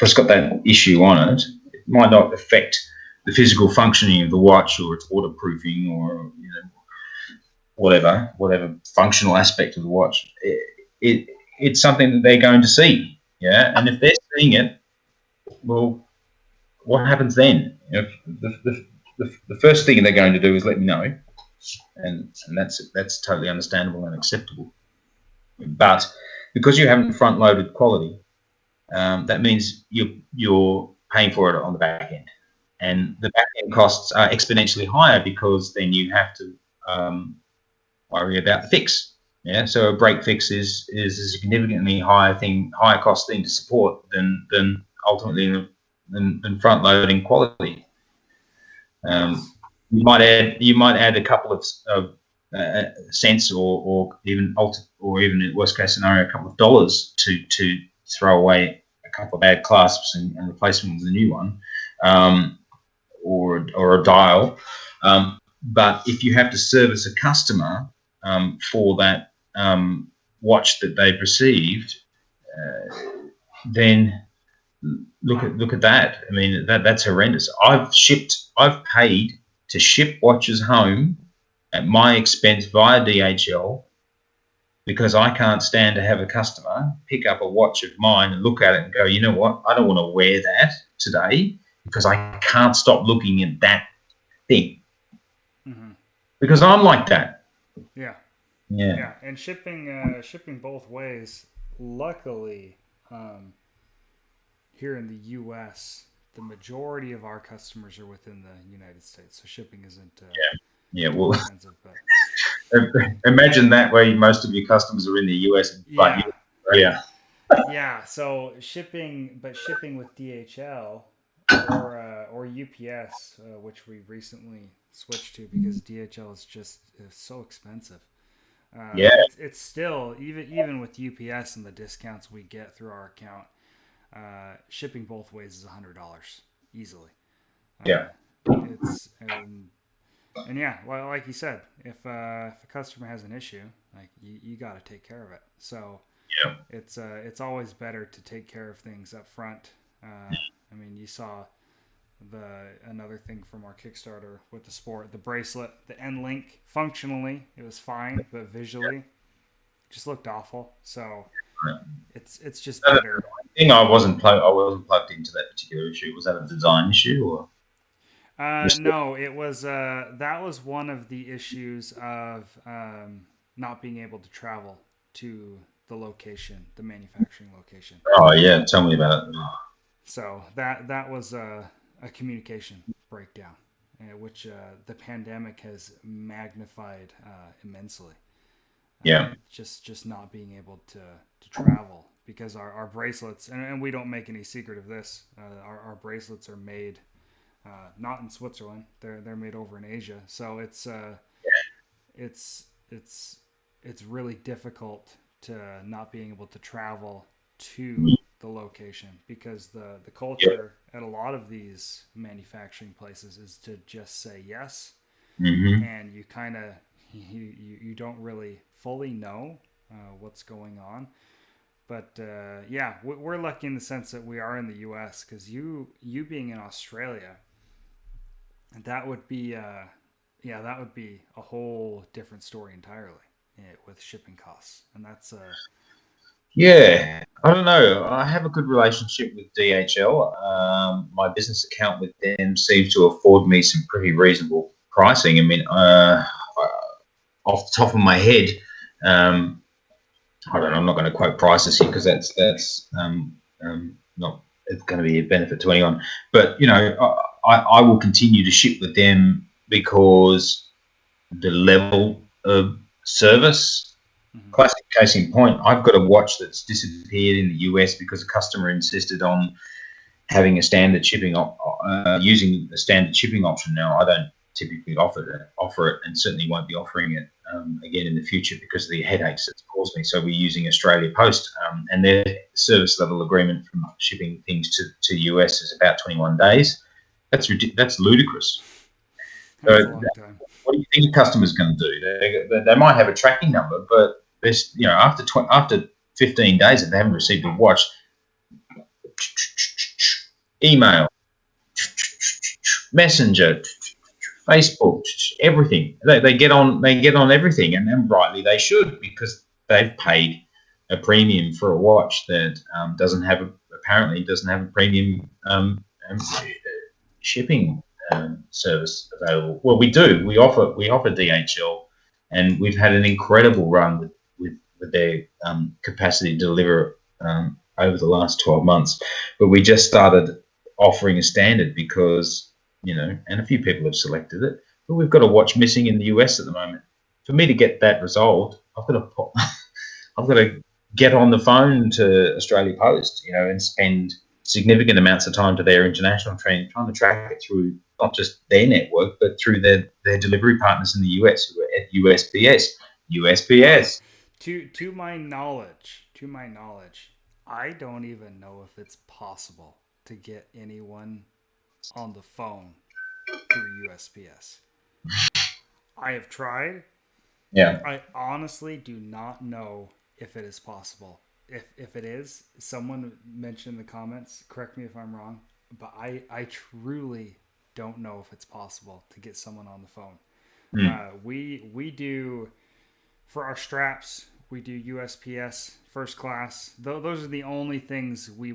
S2: it's got that issue on it, it might not affect the physical functioning of the watch or its waterproofing or whatever functional aspect of the watch. It's something that they're going to see, and if they're seeing it, well, what happens then? The first thing they're going to do is let me know, and that's totally understandable and acceptable. But because you haven't front loaded quality, that means you're paying for it on the back end, and the back end costs are exponentially higher because then you have to worry about the fix. So a break fix is a significantly higher cost thing to support than ultimately than front loading quality.
S1: Yes.
S2: You might add a couple of cents, or even in worst case scenario, a couple of dollars to throw away a couple of bad clasps and replace them with a new one, or a dial. But if you have to service a customer for that watch that they've received, then look at that. I mean, that's horrendous. I've paid to ship watches home at my expense via DHL because I can't stand to have a customer pick up a watch of mine and look at it and go, you know what, I don't want to wear that today because I can't stop looking at that thing. Mm-hmm. Because I'm like that.
S1: Yeah. And shipping both ways. Luckily, here in the U.S., the majority of our customers are within the United States, so shipping isn't
S2: well,
S1: expensive. But
S2: imagine that way most of your customers are in the US and Australia.
S1: Yeah, so shipping with DHL or UPS, which we recently switched to because DHL is just so expensive. It's still even with UPS and the discounts we get through our account, shipping both ways is $100 easily. It's and yeah, well, like you said, if a customer has an issue, like you got to take care of it. So it's always better to take care of things up front. I mean, you saw another thing from our Kickstarter with the sport, the bracelet, the end link. Functionally, it was fine, but visually, just looked awful. So it's just better.
S2: I wasn't plugged into that particular issue. Was that a design issue or?
S1: No, it was that was one of the issues of not being able to travel to the location, the manufacturing location.
S2: Oh yeah, tell me about it.
S1: So that was a communication breakdown, which the pandemic has magnified immensely.
S2: Yeah.
S1: Just not being able to travel because our bracelets, and we don't make any secret of this, our bracelets are made not in Switzerland. They're made over in Asia. So it's it's it's really difficult to not being able to travel to the location because the
S2: Yeah.
S1: culture at a lot of these manufacturing places is to just say yes,
S2: Hmm.
S1: and you kind of you don't really fully know what's going on. But yeah, we're lucky in the sense that we are in the U.S. because you being in Australia, that would be yeah, that would be a whole different story entirely, with shipping costs, and that's
S2: Yeah, I don't know. I have a good relationship with DHL. My business account with them seems to afford me some pretty reasonable pricing. I mean, off the top of my head, um, I don't know. I'm not going to quote prices here because that's not going to be a benefit to anyone. But you know, I will continue to ship with them because the level of service.
S1: mm-hmm.
S2: Classic case in point, I've got a watch that's disappeared in the US because a customer insisted on having a standard using the standard shipping option. Now, I don't typically offer it, and certainly won't be offering it again in the future because of the headaches it's caused me. So we're using Australia Post, and their service level agreement from shipping things to the US is about 21 days. That's ludicrous.
S1: That's a
S2: So
S1: long time.
S2: what do you think a customer's going to do? They might have a tracking number, but this, after 15 days, if they haven't received a watch, email, messenger, Facebook, everything. They get on everything, and then rightly they should because they've paid a premium for a watch that apparently doesn't have a premium shipping service available. Well, we do. We offer DHL, and we've had an incredible run with their capacity to deliver over the last 12 months. But we just started offering a standard because and a few people have selected it. But we've got a watch missing in the US at the moment. For me to get that resolved, I've got to get on the phone to Australia Post, and spend significant amounts of time to their international train trying to track it through not just their network, but through their delivery partners in the US who are at USPS.
S1: Oh,
S2: USPS.
S1: to my knowledge, I don't even know if it's possible to get anyone on the phone through USPS. I have tried.
S2: Yeah.
S1: I honestly do not know if it is possible. If it is, someone mention in the comments. Correct me if I'm wrong, but I truly don't know if it's possible to get someone on the phone.
S2: Mm.
S1: We do for our straps. We do USPS first class. Those are the only things we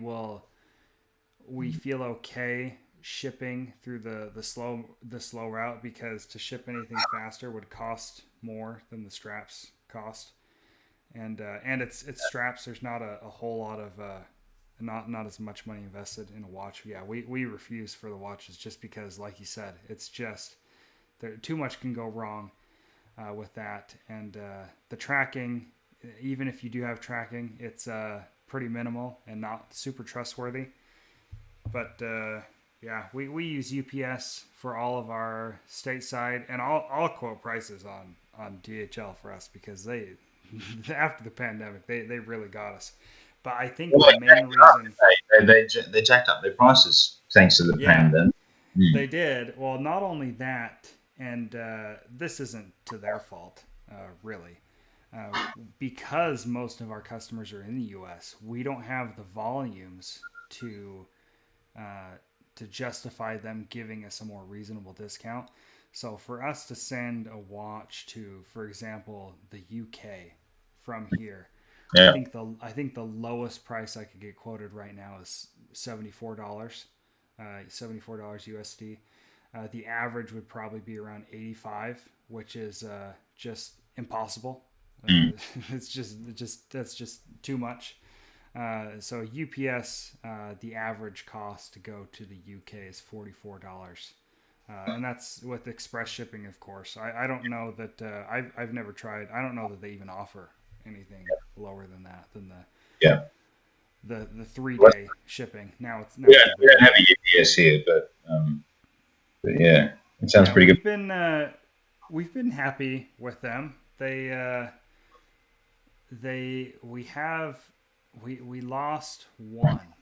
S1: feel okay shipping through the slow route because to ship anything faster would cost more than the straps cost, and it's straps. There's not a whole lot of not as much money invested in a watch. Yeah, we refuse for the watches just because, like you said, it's just too much can go wrong with that, and the tracking. Even if you do have tracking, it's pretty minimal and not super trustworthy. But yeah, we use UPS for all of our stateside, and I'll quote prices on DHL for us because they after the pandemic they really got us. But I think
S2: Well,
S1: the main reason,
S2: they jacked up their prices thanks to the
S1: yeah,
S2: pandemic. Mm.
S1: they did. Well, not only that, and this isn't to their fault, really. Because most of our customers are in the U.S., we don't have the volumes to uh, to justify them giving us a more reasonable discount. So for us to send a watch to, for example, the UK from here,
S2: Yeah.
S1: I think the lowest price I could get quoted right now is $74, $74 USD. The average would probably be around 85, which is just impossible.
S2: Mm.
S1: That's just too much. So UPS, the average cost to go to the UK is $44. And that's with express shipping, of course. I don't know that I've never tried. I don't know that they even offer anything lower than that than
S2: Yeah.
S1: the 3
S2: Well,
S1: day shipping.
S2: we
S1: It's
S2: don't,
S1: a
S2: we
S1: bit
S2: don't have
S1: more.
S2: a UPS here, but yeah, it sounds
S1: Yeah,
S2: pretty good.
S1: we've been happy with them. We lost one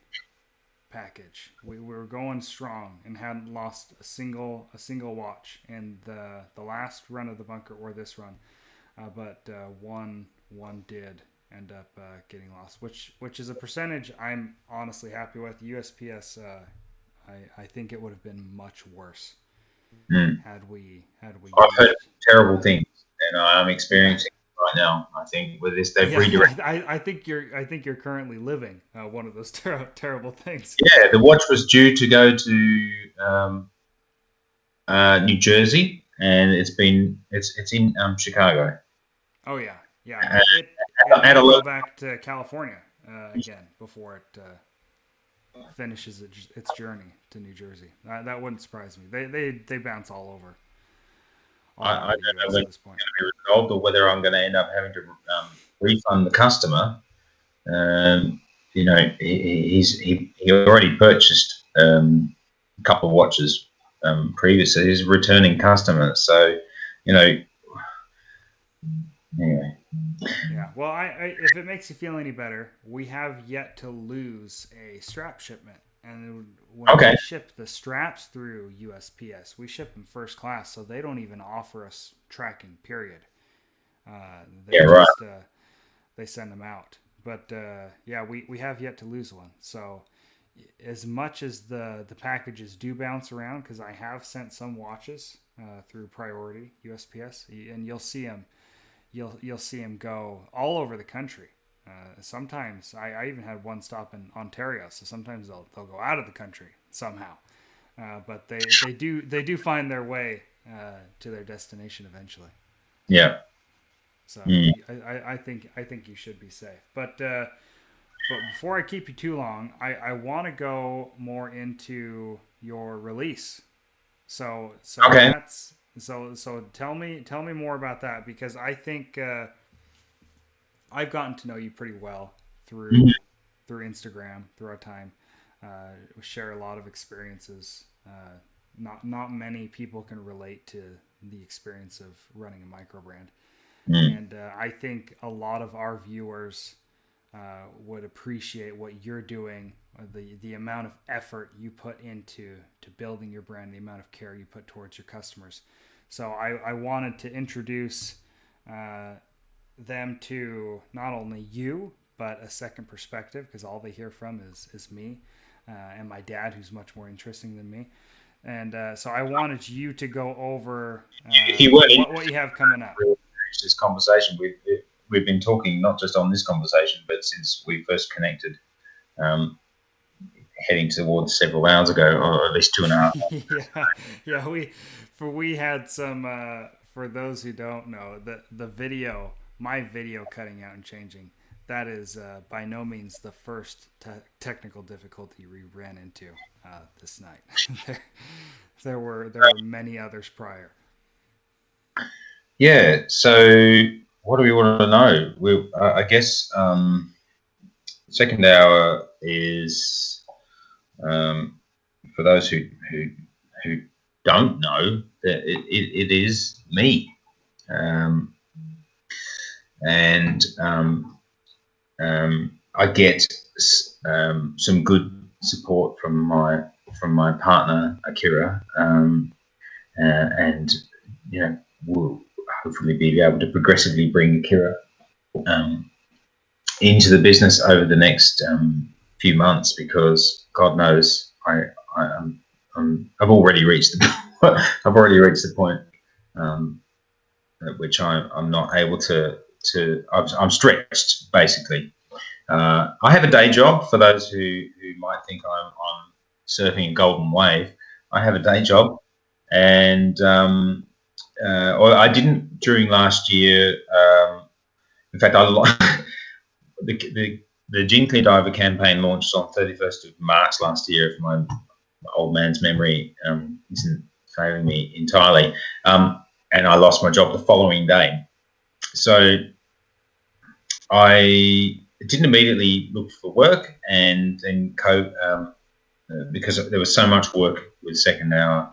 S1: package. We were going strong and hadn't lost a single watch in the last run of the bunker or this run, but one did end up getting lost, which is a percentage I'm honestly happy with. USPS, I think it would have been much worse
S2: Mm.
S1: had we
S2: I've heard
S1: used
S2: terrible
S1: them.
S2: things, and I'm
S1: Yeah.
S2: experiencing it right now. I think with this, they've
S1: Yeah,
S2: redirected.
S1: I think you're currently living one of those terrible things.
S2: Yeah, the watch was due to go to New Jersey, and it's in Chicago.
S1: Oh yeah, yeah.
S2: Uh,
S1: It
S2: at
S1: may go
S2: 11,
S1: back to California again before it finishes its journey to New Jersey. That wouldn't surprise me. They bounce all over
S2: I
S1: the
S2: don't know
S1: U.S.
S2: when
S1: at this
S2: it's
S1: point.
S2: going to be resolved or whether I'm going to end up having to refund the customer. Um, he already purchased a couple of watches previously. He's a returning customer, so you know. Anyway,
S1: Yeah. Well, if it makes you feel any better, we have yet to lose a strap shipment. And when
S2: okay,
S1: we ship the straps through USPS, we ship them first class, so they don't even offer us tracking. Period. They
S2: yeah, right.
S1: just they send them out. But yeah, we have yet to lose one. So as much as the packages do bounce around, because I have sent some watches through Priority USPS, and you'll see them go all over the country. Sometimes I even had one stop in Ontario, so sometimes they'll go out of the country somehow. But they do find their way to their destination eventually.
S2: Yeah.
S1: So
S2: Mm.
S1: I think you should be safe. But before I keep you too long, I want to go more into your release. So
S2: Okay.
S1: that's so tell me more about that, because I think I've gotten to know you pretty well
S2: Mhm.
S1: through Instagram, through our time. We share a lot of experiences. Not many people can relate to the experience of running a microbrand,
S2: Mm.
S1: and I think a lot of our viewers would appreciate what you're doing, the amount of effort you put into building your brand, the amount of care you put towards your customers. So I wanted to introduce them to not only you but a second perspective, because all they hear from is me and my dad, who's much more interesting than me. And so I wanted you to go over
S2: If you weren't
S1: what you
S2: interested
S1: have coming up.
S2: in this conversation, we've been talking not just on this conversation, but since we first connected, um, heading towards several hours ago, or at least 2.5.
S1: Yeah, yeah. We had some. For those who don't know, the video, my video cutting out and changing, that is by no means the first technical difficulty we ran into this night. there, there were many others prior.
S2: Yeah. So, what do we want to know? I guess second hour is for those who don't know that it is me, um, and I get some good support from my partner Akira, and we'll hopefully be able to progressively bring Akira um, into the business over the next few months, because God knows I've already reached the I've already reached the point um, at which I'm not able I'm stretched basically. I have a day job. For those who might think I'm surfing a golden wave, I have a day job. and or I didn't during last year. In fact, the Gene Clear Diver campaign launched on 31st of March last year, if my old man's memory isn't failing me entirely. And I lost my job the following day. So I didn't immediately look for work, and then because there was so much work with Second Hour,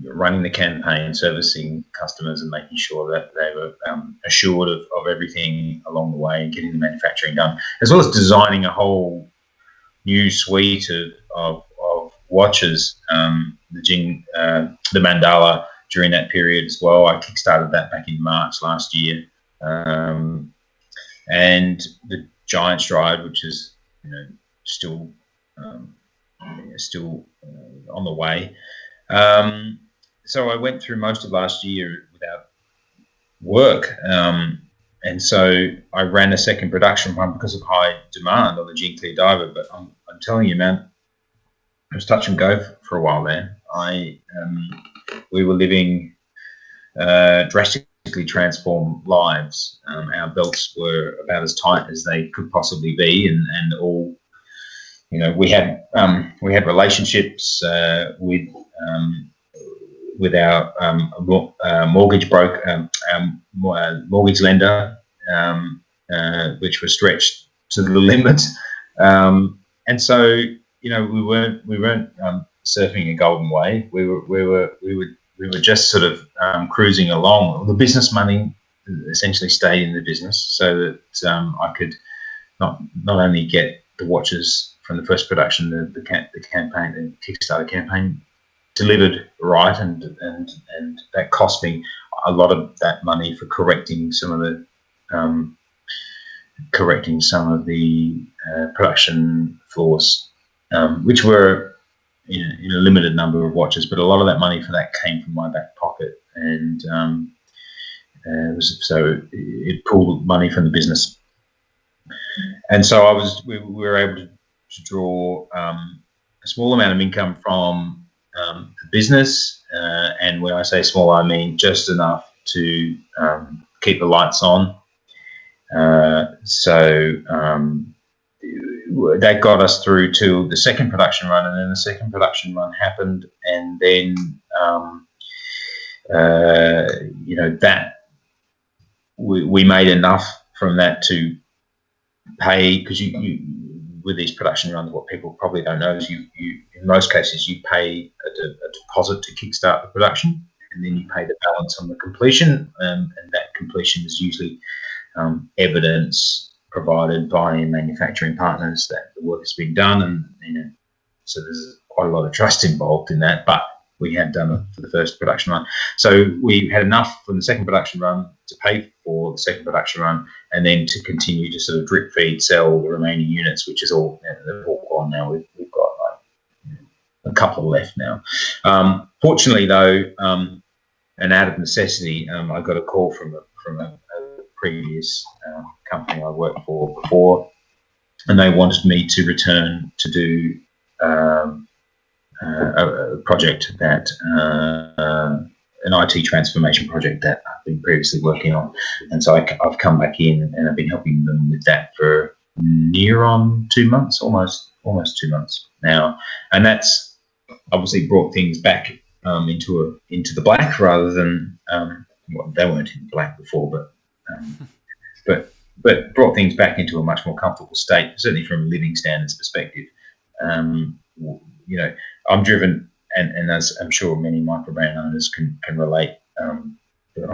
S2: running the campaign, servicing customers, and making sure that they were assured of everything along the way, and getting the manufacturing done, as well as designing a whole new suite of watches, the Mandala during that period as well. I kickstarted that back in March last year, and the Giant Stride, which is still on the way. So I went through most of last year without work, and so I ran a second production run because of high demand on the Gene Clear Diver. But I'm telling you, man, it was touch and go for a while there. We were living drastically transformed lives. Our belts were about as tight as they could possibly be, and all. We had relationships with our mortgage mortgage lender, which was stretched to the limit, and so we weren't surfing a golden wave. We were just sort of cruising along. The business money essentially stayed in the business, so that I could not only get the watches from the first production, the campaign, the Kickstarter campaign, delivered right, and that cost me a lot of that money for correcting some of the production flaws, which were in a limited number of watches, but a lot of that money for that came from my back pocket, and so it pulled money from the business, and so we were able to draw a small amount of income from the business, and when I say small, I mean just enough to keep the lights on. So that got us through to the second production run, and then the second production run happened, and then that we made enough from that to pay, because you with these production runs, what people probably don't know is you in most cases you pay a deposit to kickstart the production, and then you pay the balance on the completion, and that completion is usually evidence provided by manufacturing partners that the work has been done, and so there's quite a lot of trust involved in that. But we had done it for the first production run, so we had enough from the second production run to pay for the second production run, and then to continue to sort of drip feed sell the remaining units, which is all they're all gone now. We've got like a couple left now. Fortunately, though, and out of necessity, I got a call from a previous company I worked for before, and they wanted me to return to do a project that an IT transformation project that I've been previously working on, and so I've come back in and I've been helping them with that for near on 2 months, almost 2 months now, and that's obviously brought things back into the black rather than well, they weren't in black before, but brought things back into a much more comfortable state, certainly from a living standards perspective. I'm driven, and as I'm sure many microbrand owners can relate, I'm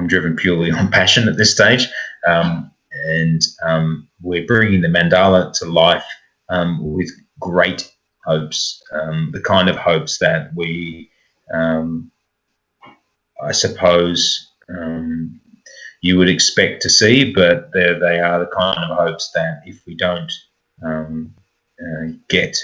S2: driven purely on passion at this stage, and we're bringing the Mandala to life with great hopes, the kind of hopes that we, I suppose, you would expect to see, but they are the kind of hopes that if we don't get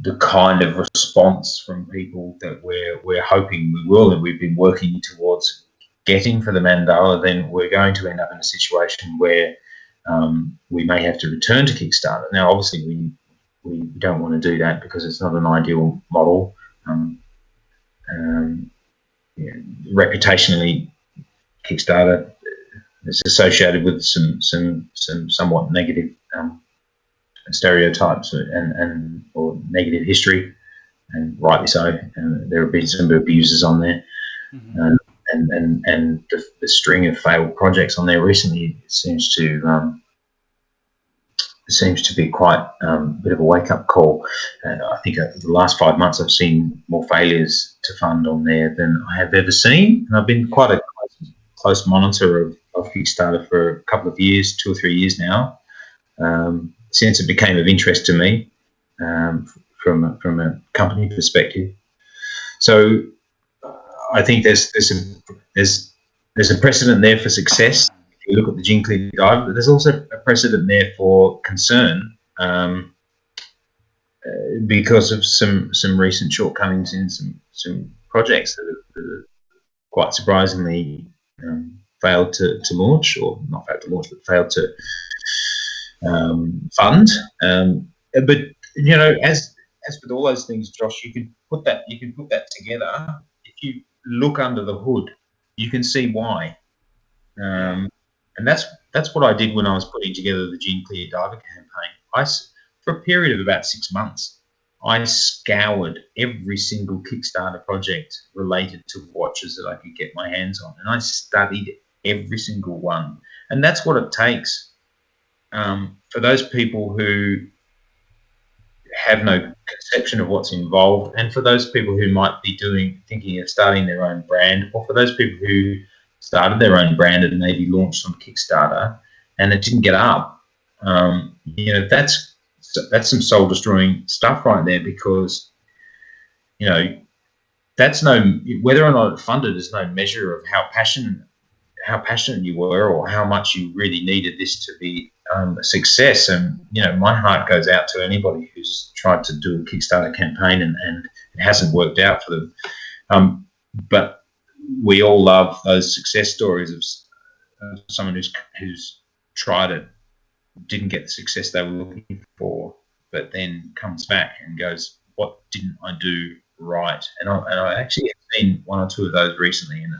S2: the kind of response from people that we're hoping we will, and we've been working towards getting for the Mandala, then we're going to end up in a situation where we may have to return to Kickstarter. Now, obviously, we don't want to do that because it's not an ideal model. Um, yeah, reputationally, Kickstarter is associated with some somewhat negative stereotypes and or negative history, and rightly so. There have been some abusers on there,
S1: Mm-hmm.
S2: and the string of failed projects on there recently seems to be quite a bit of a wake up call. I think the last 5 months I've seen more failures to fund on there than I have ever seen, and I've been
S1: Yeah.
S2: quite a close monitor of Kickstarter for a couple of years, 2 or 3 years now. Since it became of interest to me from a company perspective. So I think there's a precedent there for success. If you look at the Gene Clear dive, but there's also a precedent there for concern because of some recent shortcomings in some projects that are quite surprisingly failed to launch, or not failed to launch, but failed to fund. But as with all those things, Josh, you can put that together. If you look under the hood, you can see why.
S1: Yeah.
S2: And that's what I did when I was putting together the Gene Clear Diver campaign. For a period of about 6 months, I scoured every single Kickstarter project related to watches that I could get my hands on, and I studied every single one. And that's what it takes for those people who have no conception of what's involved, and for those people who might be thinking of starting their own brand, or for those people who started their own brand and maybe launched on Kickstarter and it didn't get up. That's some soul destroying stuff right there, because that's whether or not it funded is no measure of how passionate you were or how much you really needed this to be a success. And my heart goes out to anybody who's tried to do a Kickstarter campaign and it hasn't worked out for them. But we all love those success stories of someone who's tried it, didn't get the success they were looking for, but then comes back and goes, "What didn't I do right?" And I actually have seen one or two of those recently, and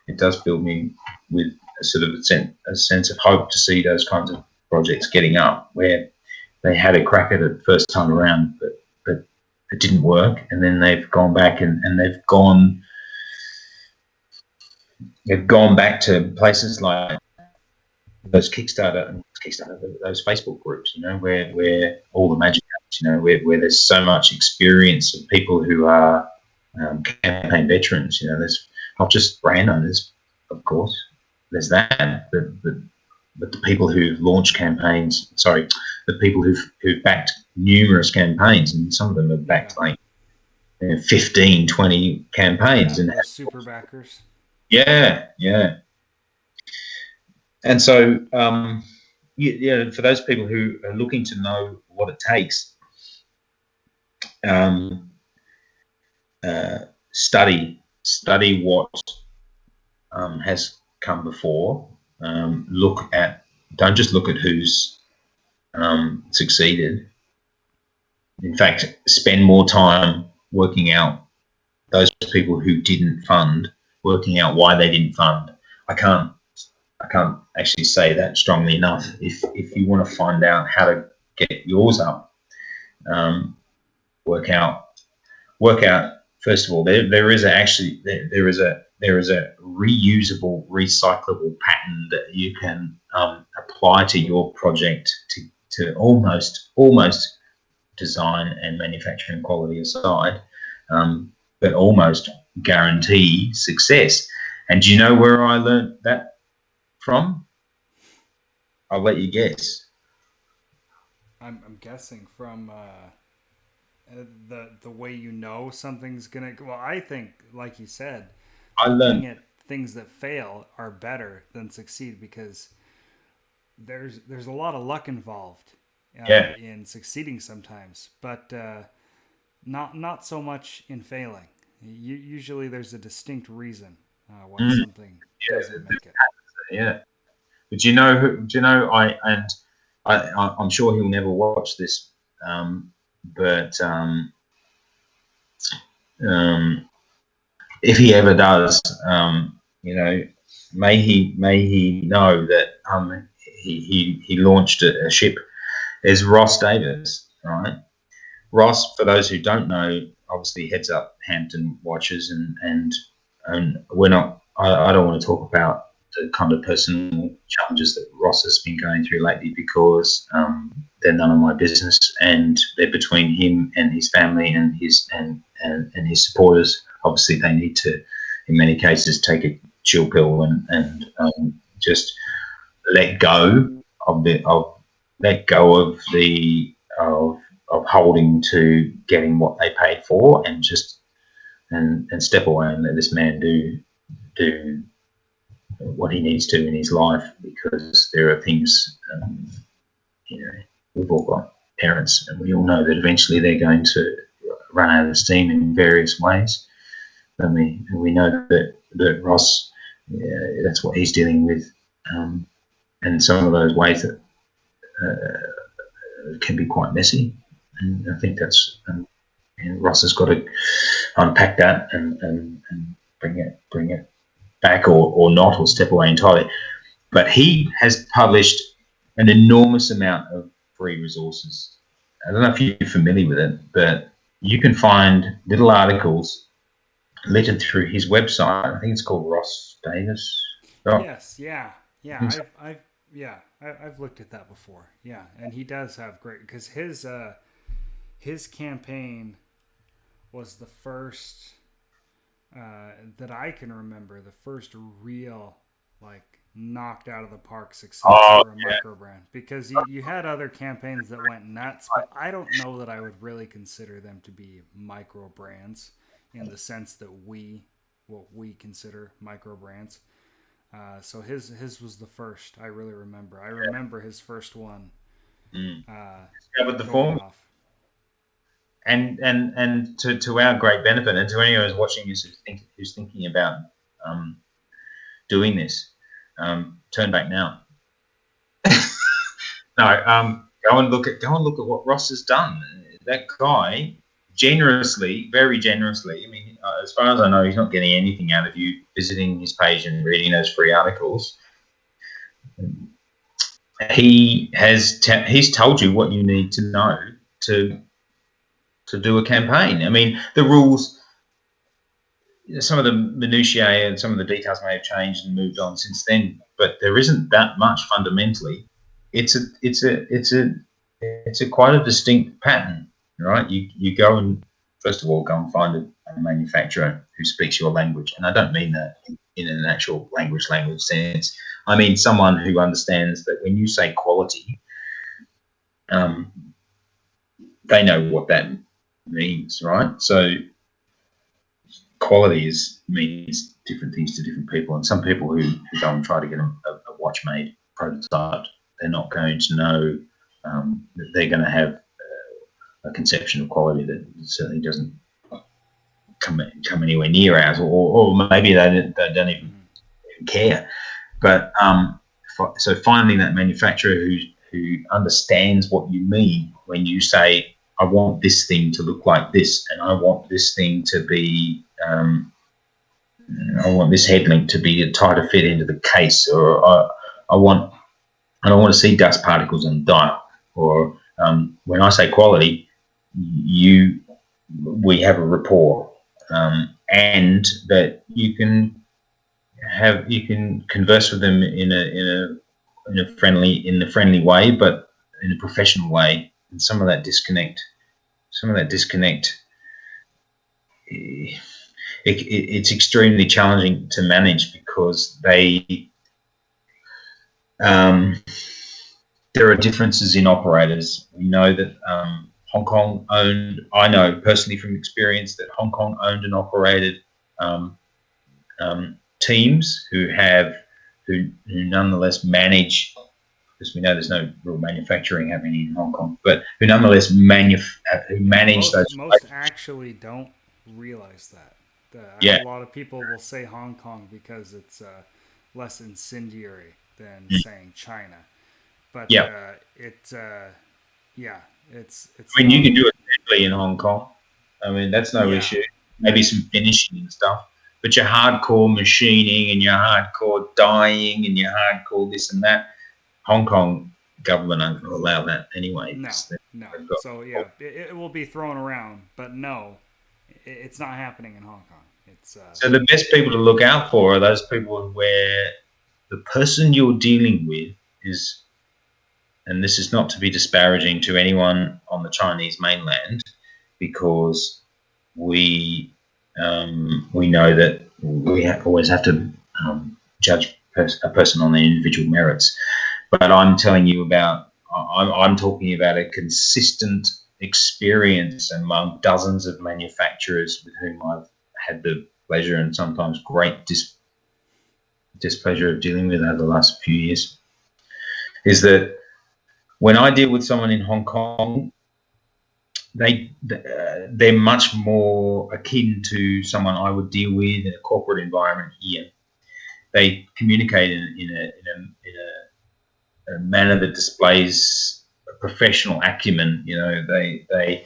S2: it does fill me with a sort of a sense of hope to see those kinds of projects getting up where they had a crack at it first time around, but it didn't work, and then they've gone back and they've gone back to places like those those Facebook groups, where all the magic happens, where there's so much experience of people who are campaign veterans. There's not just brand owners, of course. There's that, but the people who've launched campaigns. Sorry, the people who've backed numerous campaigns, and some of them have backed 15, 20 campaigns, and
S1: those super backers.
S2: yeah. And so, for those people who are looking to know what it takes, study what has come before. Don't just look at who's succeeded. In fact, spend more time working out those people who didn't fund, working out why they didn't fund. I can't actually say that strongly enough. If you want to find out how to get yours up, work out. First of all, there is a reusable, recyclable pattern that you can apply to your project to almost design and manufacturing quality aside, but almost guarantee success. And do you know where I learned that from? I'll let you guess.
S1: I'm guessing from the way something's gonna. Well, I think, like you said,
S2: I
S1: looking
S2: learned,
S1: at things that fail are better than succeed, because there's a lot of luck involved
S2: yeah,
S1: in succeeding sometimes, but not so much in failing. Usually, there's a distinct reason why something doesn't make it.
S2: yeah. But I'm sure he'll never watch this But um, if he ever does, you know, may he know that he launched a ship is Ross Davis, right? Ross, for those who don't know, obviously heads up Hampton Watches, and we're not. I don't want to talk about the kind of personal challenges that Ross has been going through lately because they're none of my business, and they're between him and his family and his supporters. Obviously, they need to, in many cases, take a chill pill and just let go of let go of of holding to getting what they paid for and just and step away and let this man do what he needs to in his life because there are things you know we've all got parents and we all know that eventually they're going to run out of steam in various ways. We know that Ross, that's what he's dealing with, and some of those ways that can be quite messy. And I think that's and Ross has got to unpack that and bring it back or not or step away entirely. But he has published an enormous amount of free resources. I don't know if you're familiar with it, but you can find little articles littered through his website. I think it's called Ross Davis.
S1: Yes, yeah, yeah. I've looked at that before. Yeah, and he does have great because his campaign was the first that I can remember, the first real like knocked out of the park success
S2: Oh,
S1: for a microbrand because you had other campaigns that went nuts, but I don't know that I would really consider them to be micro brands in the sense that what we consider micro brands. So his was the first I really remember. I remember his first one
S2: discovered the
S1: going
S2: form,
S1: off.
S2: and to our great benefit, and to anyone who's watching this who's thinking about um, doing this, turn back now. No, go and look at what Ross has done. That guy generously, very generously. I mean, as far as I know, he's not getting anything out of you visiting his page and reading those free articles. He's told you what you need to know to do a campaign. I mean, the rules, some of the minutiae and some of the details may have changed and moved on since then, but there isn't that much fundamentally. It's a quite a distinct pattern, right? You go and first of all go and find a manufacturer who speaks your language, and I don't mean that in an actual language sense. I mean someone who understands that when you say quality, um, they know what that means, right? So quality means different things to different people, and some people who go and try to get a watch made prototype, they're not going to know that they're going to have a conception of quality that certainly doesn't come anywhere near ours, or maybe they don't even care. But so finding that manufacturer who understands what you mean when you say, I want this thing to look like this, and I want this thing to be I want this headlink to be a tighter fit into the case, or I want I don't want to see dust particles on the dial. Or when I say quality, we have a rapport, and that you can converse with them in a friendly way, but in a professional way. And some of that disconnect, it's extremely challenging to manage because there are differences in operators. We know that Hong Kong owned. I know personally from experience that Hong Kong owned and operated um, teams who nonetheless manage, because we know there's no real manufacturing happening in Hong Kong, but who nonetheless who manage those.
S1: Most actually don't realize that.
S2: Yeah,
S1: A lot of people will say Hong Kong because it's less incendiary than saying China. But
S2: yeah,
S1: yeah, it's
S2: I mean, you
S1: not.
S2: can do it assembly in Hong Kong. I mean, that's no
S1: Yeah,
S2: issue. Maybe some finishing and stuff. But your hardcore machining and your hardcore dyeing and your hardcore this and that, Hong Kong government aren't going to allow that anyway.
S1: no,
S2: Because
S1: no.
S2: they've got.
S1: So yeah, it will be thrown around, but no, it's not happening in Hong Kong. It's
S2: So the best people to look out for are those people where the person you're dealing with is, and this is not to be disparaging to anyone on the Chinese mainland, because we know that always have to judge a person on their individual merits. But I'm telling you about, I'm talking about a consistent experience among dozens of manufacturers with whom I've had the pleasure and sometimes great displeasure of dealing with over the last few years, is that when I deal with someone in Hong Kong, they're much more akin to someone I would deal with in a corporate environment here. They communicate in a manner that displays a professional acumen. You know, they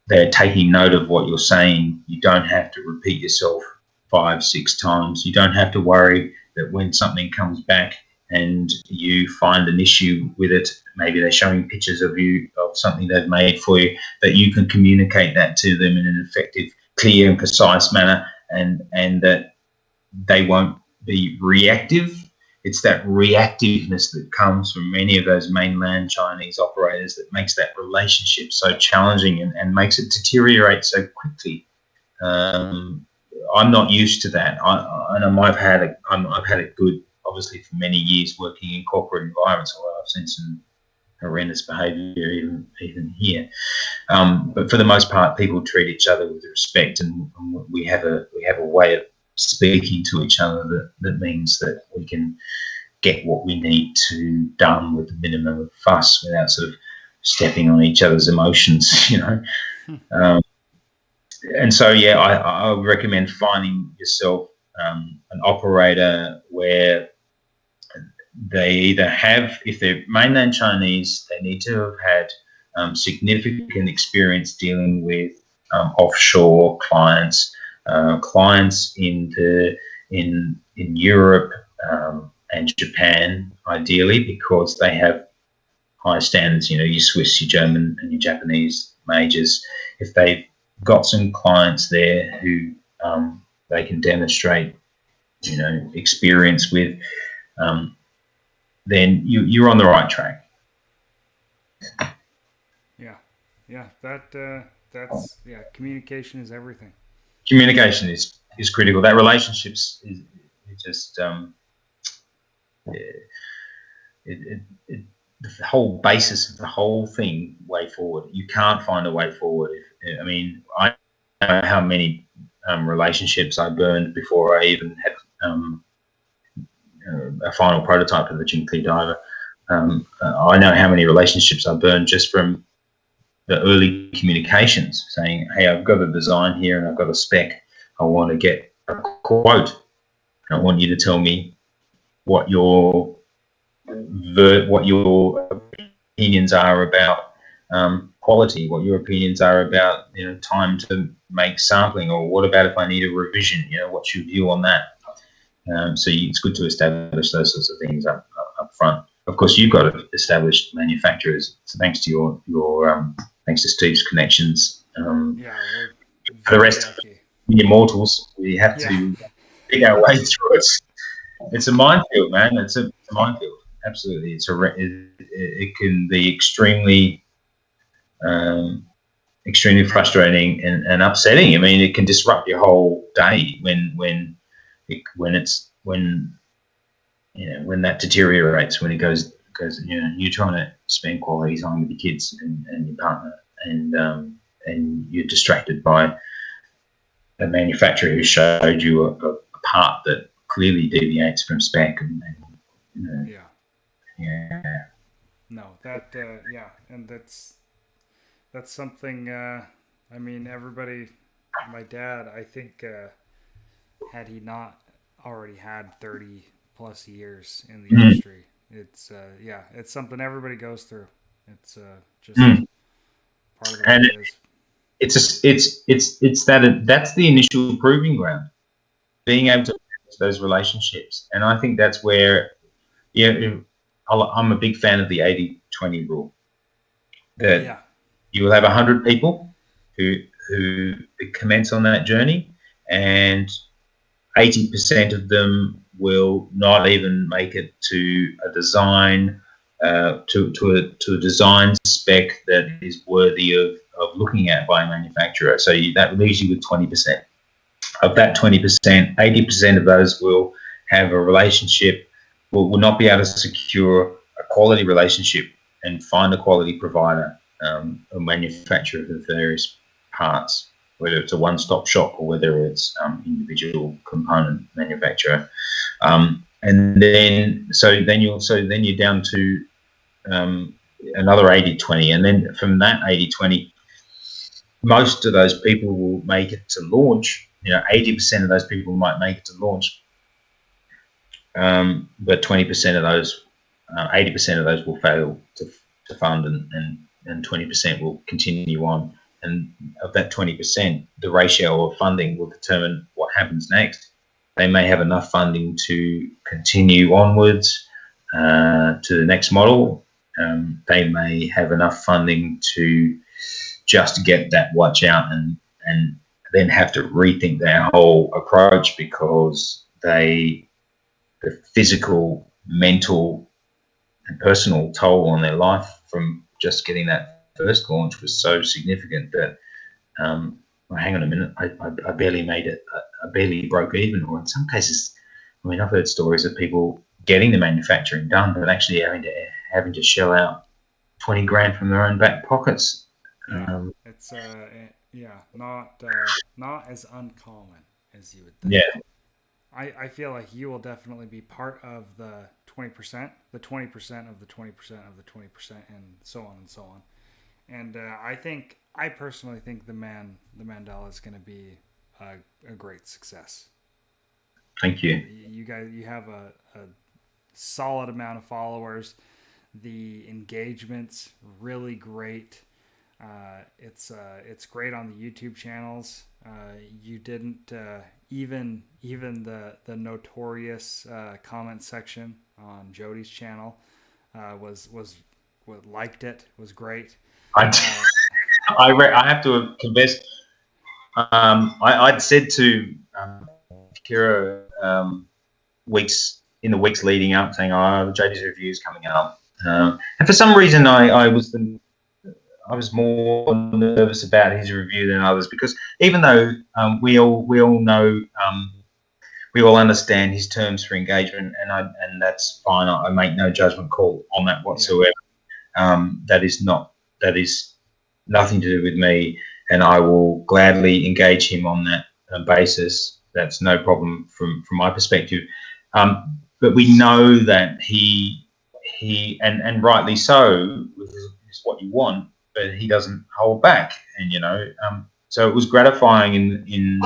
S2: they're taking note of what you're saying. You don't have to repeat yourself 5, 6 times. You don't have to worry that when something comes back and you find an issue with it, maybe they're showing pictures of you of something they've made for you, that you can communicate that to them in an effective, clear, and precise manner, and that they won't be reactive. It's that reactiveness that comes from many of those mainland Chinese operators that makes that relationship so challenging and makes it deteriorate so quickly. Um, I'm not used to that. I've had it good, obviously, for many years working in corporate environments. Although I've seen some horrendous behaviour even here. But for the most part, people treat each other with respect, and we have a way of speaking to each other that means that we can get what we need to done with the minimum of fuss without sort of stepping on each other's emotions, you know. Um, and so, yeah, I would recommend finding yourself an operator where they either have, if they're mainland Chinese, they need to have had significant experience dealing with offshore clients, clients in Europe and Japan, ideally, because they have high standards. You know, your Swiss, your German, and your Japanese majors. If they've got some clients there who they can demonstrate, you know, experience with, um, then you're on the right track.
S1: yeah, yeah. That's yeah. Communication is everything.
S2: Communication is critical. That relationships is just the whole basis of the whole thing. Way forward, you can't find a way forward. I mean, I know how many relationships I burned before I even had a final prototype of the Jinpei diver. I know how many relationships I burned just from the early communications, saying, "Hey, I've got a design here and I've got a spec. I want to get a quote. I want you to tell me what your what your opinions are about quality, what your opinions are about, you know, time to make sampling, or what about if I need a revision? You know, what's your view on that?" It's good to establish those sorts of things up front. Of course, you've got established manufacturers, so thanks to your thanks to Steve's connections.
S1: Yeah, we're
S2: For the
S1: very
S2: rest of
S1: lucky.
S2: the mortals, we have
S1: Yeah,
S2: to dig our way through it. It's a minefield, man. It's a minefield. Absolutely, it can be um, extremely frustrating and upsetting. I mean, it can disrupt your whole day when when that deteriorates, when it goes, you know, you're trying to spend quality time with your kids and your partner, and you're distracted by a manufacturer who showed you a part that clearly deviates from spec, and you know,
S1: yeah.
S2: yeah.
S1: No, that yeah, and that's something. I mean, everybody. My dad, I think, had he not already had 30 plus years in the
S2: Mm.
S1: industry, it's yeah, it's something everybody goes through. It's just
S2: Mm.
S1: part of the way
S2: And
S1: it is.
S2: it's that's the initial proving ground, being able to manage those relationships. And I think that's where, yeah, I'm a big fan of the 80-20 rule, that
S1: Yeah,
S2: you will have 100 people who commence on that journey, and 80% of them will not even make it to a design, to a design spec that is worthy of looking at by a manufacturer. So that leaves you with 20%. Of that 20%, 80% of those will have a relationship, will not be able to secure a quality relationship and find a quality provider, a manufacturer of the various parts, whether it's a one-stop shop or whether it's individual component manufacturer. And then then you're down to another 80-20, and then from that 80-20, most of those people will make it to launch. 80% of those people might make it to launch, but 20% of those, 80% of those will fail to fund, and 20% will continue on. And of that 20%, the ratio of funding will determine what happens next. They may have enough funding to continue onwards to the next model. They may have enough funding to just get that watch out, and then have to rethink their whole approach, because the physical, mental, and personal toll on their life from just getting that first launch was so significant that, well, hang on a minute, I barely made it, I barely broke even. Or in some cases, I mean, I've heard stories of people getting the manufacturing done, but actually having to shell out 20 grand from their own back pockets.
S1: yeah. It's yeah, not as uncommon as you would
S2: Yeah,
S1: think. I feel like you will definitely be part of the 20%, the 20% of the 20% of the 20%, and so on and so on. And I personally think the Mandela is going to be a great success.
S2: thank you.
S1: You guys, you have a solid amount of followers. The engagement's really great. It's great on the YouTube channels. You didn't even the notorious comment section on Jody's channel was liked it, was great.
S2: I,
S1: Uh,
S2: I have to confess, I'd said to Kira, weeks leading up, saying, "Oh, JD's review is coming up," and for some reason, I was more nervous about his review than others, because even though we all know, we all understand his terms for engagement, and that's fine. I make no judgment call on that
S1: yeah,
S2: whatsoever. That is nothing to do with me, and I will gladly engage him on that basis. That's no problem from my perspective. But we know that and rightly so, is what you want, but he doesn't hold back, and so it was gratifying in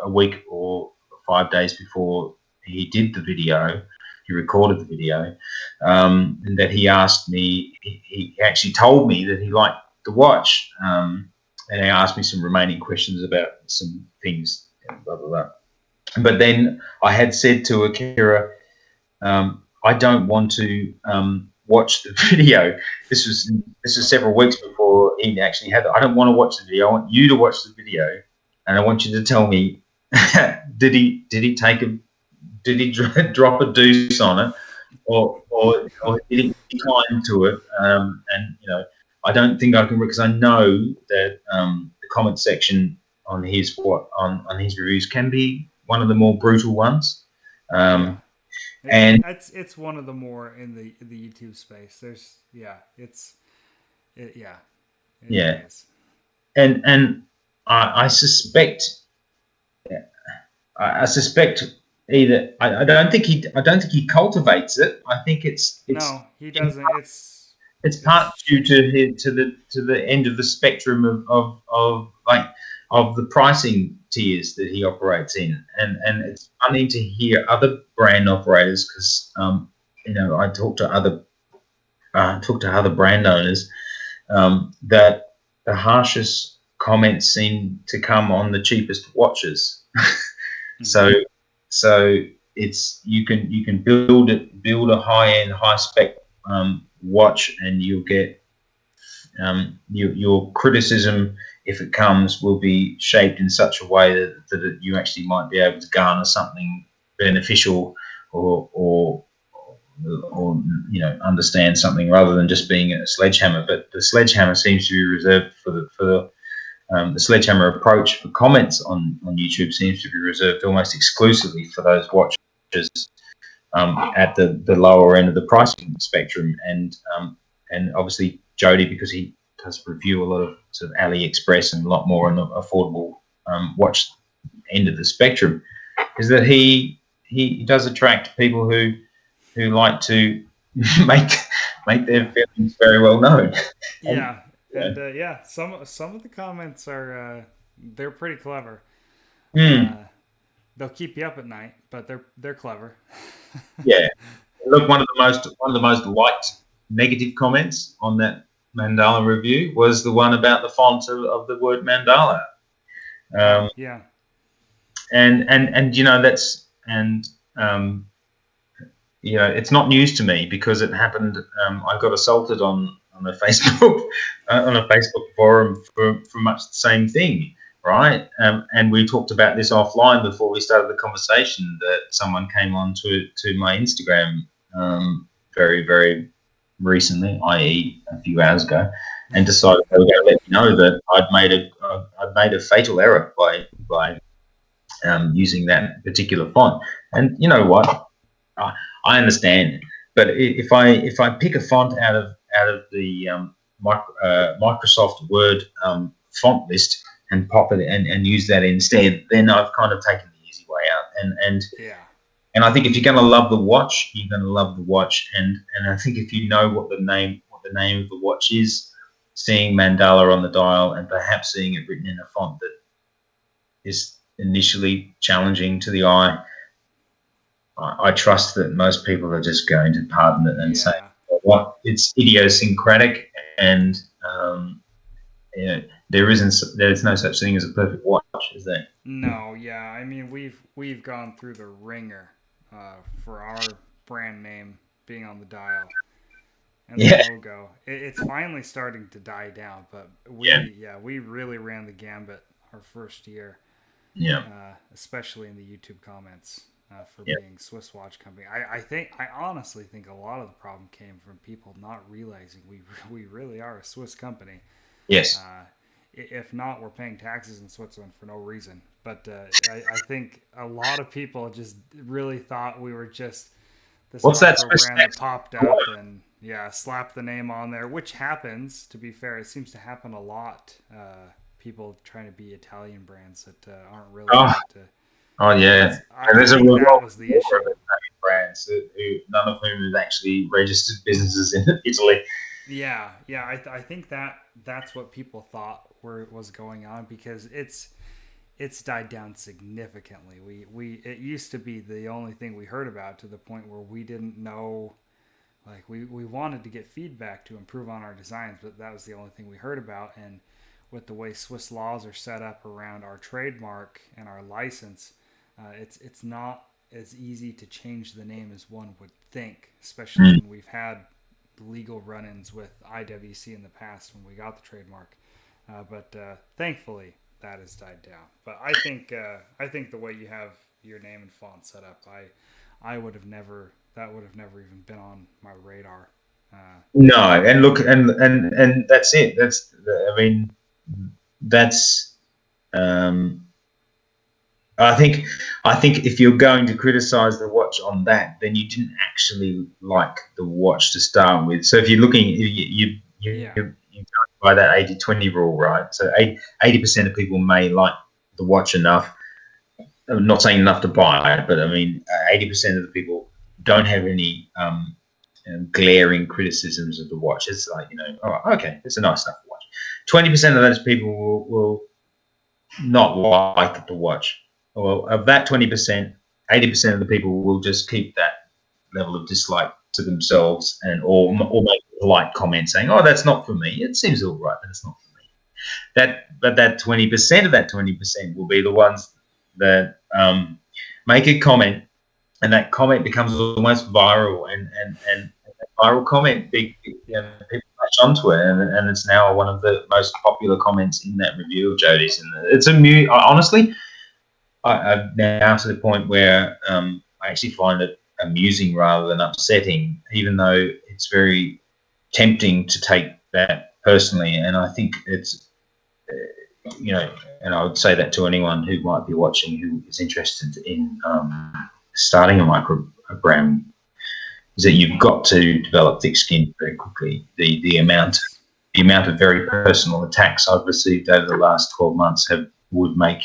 S2: a week or 5 days before he did the video, he recorded the video, and that he asked me, he actually told me that he liked the watch, and he asked me some remaining questions about some things, blah, blah, blah. But then I had said to Akira, I don't want to watch the video. This was several weeks before he actually had it. I don't want to watch the video. I want you to watch the video, and I want you to tell me, did he drop a deuce on it, or did he decline to it? And I don't think I can, because I know that the comment section on his reviews can be one of the more brutal ones.
S1: yeah.
S2: And
S1: It's one of the more in the YouTube space. There's yeah, yeah, it
S2: yeah,
S1: is.
S2: and I suspect, I suspect either I don't think he cultivates it. I think
S1: No, he doesn't.
S2: it's part
S1: It's
S2: due to the end of the spectrum of the pricing tiers that he operates in, and it's funny to hear other brand operators, because I talk to other talked to other brand owners, that the harshest comments seem to come on the cheapest watches. So,
S1: Mm-hmm.
S2: so it's you can build a high end, high spec watch, and you'll get your criticism, if it comes, will be shaped in such a way that you actually might be able to garner something beneficial, or understand something, rather than just being a sledgehammer. But the sledgehammer seems to be reserved the sledgehammer approach for comments on YouTube seems to be reserved almost exclusively for those watches at the lower end of the pricing spectrum, and obviously Jody, because he does review a lot of sort of AliExpress and a lot more on the affordable watch end of the spectrum, is that he does attract people who like to make make their
S1: Yeah.
S2: feelings very well known. And
S1: Yeah. And yeah, some of the comments are they're pretty clever.
S2: mm,
S1: Uh, they'll keep you up at night, but they're clever.
S2: yeah, look, one of the most liked negative comments on that mandala review was the one about the font of the word mandala.
S1: Oh
S2: Um,
S1: yeah.
S2: and that's and it's not news to me, because it happened. I got assaulted on a Facebook on a Facebook forum for much the same thing, right? And we talked about this offline before we started the conversation. That someone came on to my Instagram very, very recently, i.e., a few hours ago, and decided they were going to let me know that I'd made a fatal error by using that particular font. And you know what? I, I understand, but if I pick a font out of the Microsoft Word font list and pop it and use that instead, then I've kind of taken the easy way out.
S1: Yeah.
S2: And I think if you're going to love the watch, you're going to love the watch. And I think if you know what the name of the watch is, seeing Mandala on the dial and perhaps seeing it written in a font that is initially challenging to the eye, I trust that most people are just going to pardon it and say,
S1: Yeah.
S2: well, what, it's idiosyncratic, and there's no such thing as a perfect watch, is there?
S1: No, yeah. I mean, we've gone through the ringer for our brand name being on the dial and the
S2: Yeah,
S1: logo. It's finally starting to die down, but
S2: yeah,
S1: we really ran the gambit our first year,
S2: yeah,
S1: especially in the YouTube comments for
S2: yeah.
S1: being Swiss watch company. I honestly think a lot of the problem came from people not realizing we really are a Swiss company.
S2: Yes.
S1: Uh, if not, we're paying taxes in Switzerland for no reason. But I think a lot of people just really thought we were just this
S2: What's that
S1: micro
S2: Swiss
S1: brand that
S2: accent?
S1: popped up and yeah, slapped the name on there, which happens. To be fair, it seems to happen a lot. People trying to be Italian brands that aren't really.
S2: Oh,
S1: But
S2: oh yeah.
S1: it's
S2: And
S1: I
S2: there's a
S1: think that
S2: revolving
S1: was the
S2: door
S1: issue.
S2: of Italian brands none of whom have actually registered businesses in Italy.
S1: Yeah, yeah. I think that's what people thought was going on because it's died down significantly. We it used to be the only thing we heard about to the point where we didn't know. Like we wanted to get feedback to improve on our designs, but that was the only thing we heard about. And with the way Swiss laws are set up around our trademark and our license, it's not as easy to change the name as one would think, especially
S2: Mm.
S1: when we've had legal run-ins with IWC in the past when we got the trademark. But thankfully, that has died down. But I think the way you have your name and font set up, I would have never that would have never even been on my radar.
S2: No, and look, and that's it. I mean, that's. Um, I think if you're going to criticize the watch on that, then you didn't actually like the watch to start with. So if you're looking,
S1: Yeah,
S2: you go by that 80-20 rule, right? So 80% of people may like the watch enough. I'm not saying enough to buy it, but I mean, 80% of the people don't have any glaring criticisms of the watch. It's like, oh, okay, it's a nice enough watch. 20% of those people will not like the watch. Well, of that 20%, 80% of the people will just keep that level of dislike to themselves, and or
S1: yeah,
S2: make polite comment saying, "Oh, that's not for me." It seems all right, but it's not for me. But that 20% of that 20% will be the ones that make a comment, and that comment becomes almost viral, and viral comment, people latch onto it, and it's now one of the most popular comments in that review of Jodie's. And it's honestly, I'm now to the point where I actually find it amusing rather than upsetting, even though it's very tempting to take that personally. And I think it's, and I would say that to anyone who might be watching who is interested in starting a micro brand, is that you've got to develop thick skin very quickly. The amount of very personal attacks I've received over the last 12 months would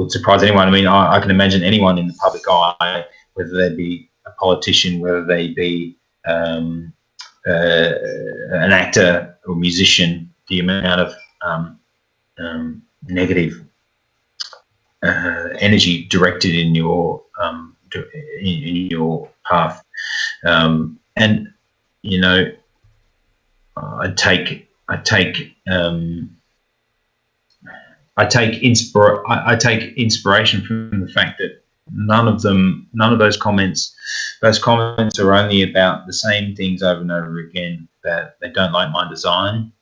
S2: surprise anyone. I mean, I can imagine anyone in the public eye, whether they be a politician, whether they be an actor or musician, the amount of negative energy directed in your path, and I take inspiration from the fact that none of those comments are only about the same things over and over again, that they don't like my design,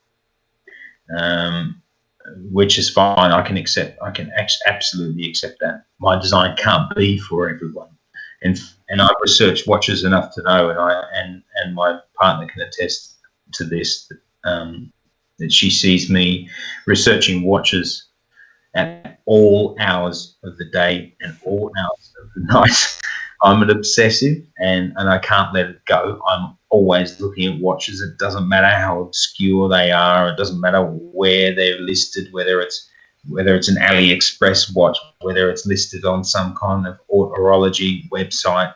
S2: which is fine. I can absolutely accept that. My design can't be for everyone, and I've researched watches enough to know, and my partner can attest to this, that she sees me researching watches at all hours of the day and all hours of the night. I'm an obsessive, and I can't let it go. I'm always looking at watches. It doesn't matter how obscure they are. It doesn't matter where they're listed, whether it's an AliExpress watch, whether it's listed on some kind of horology website,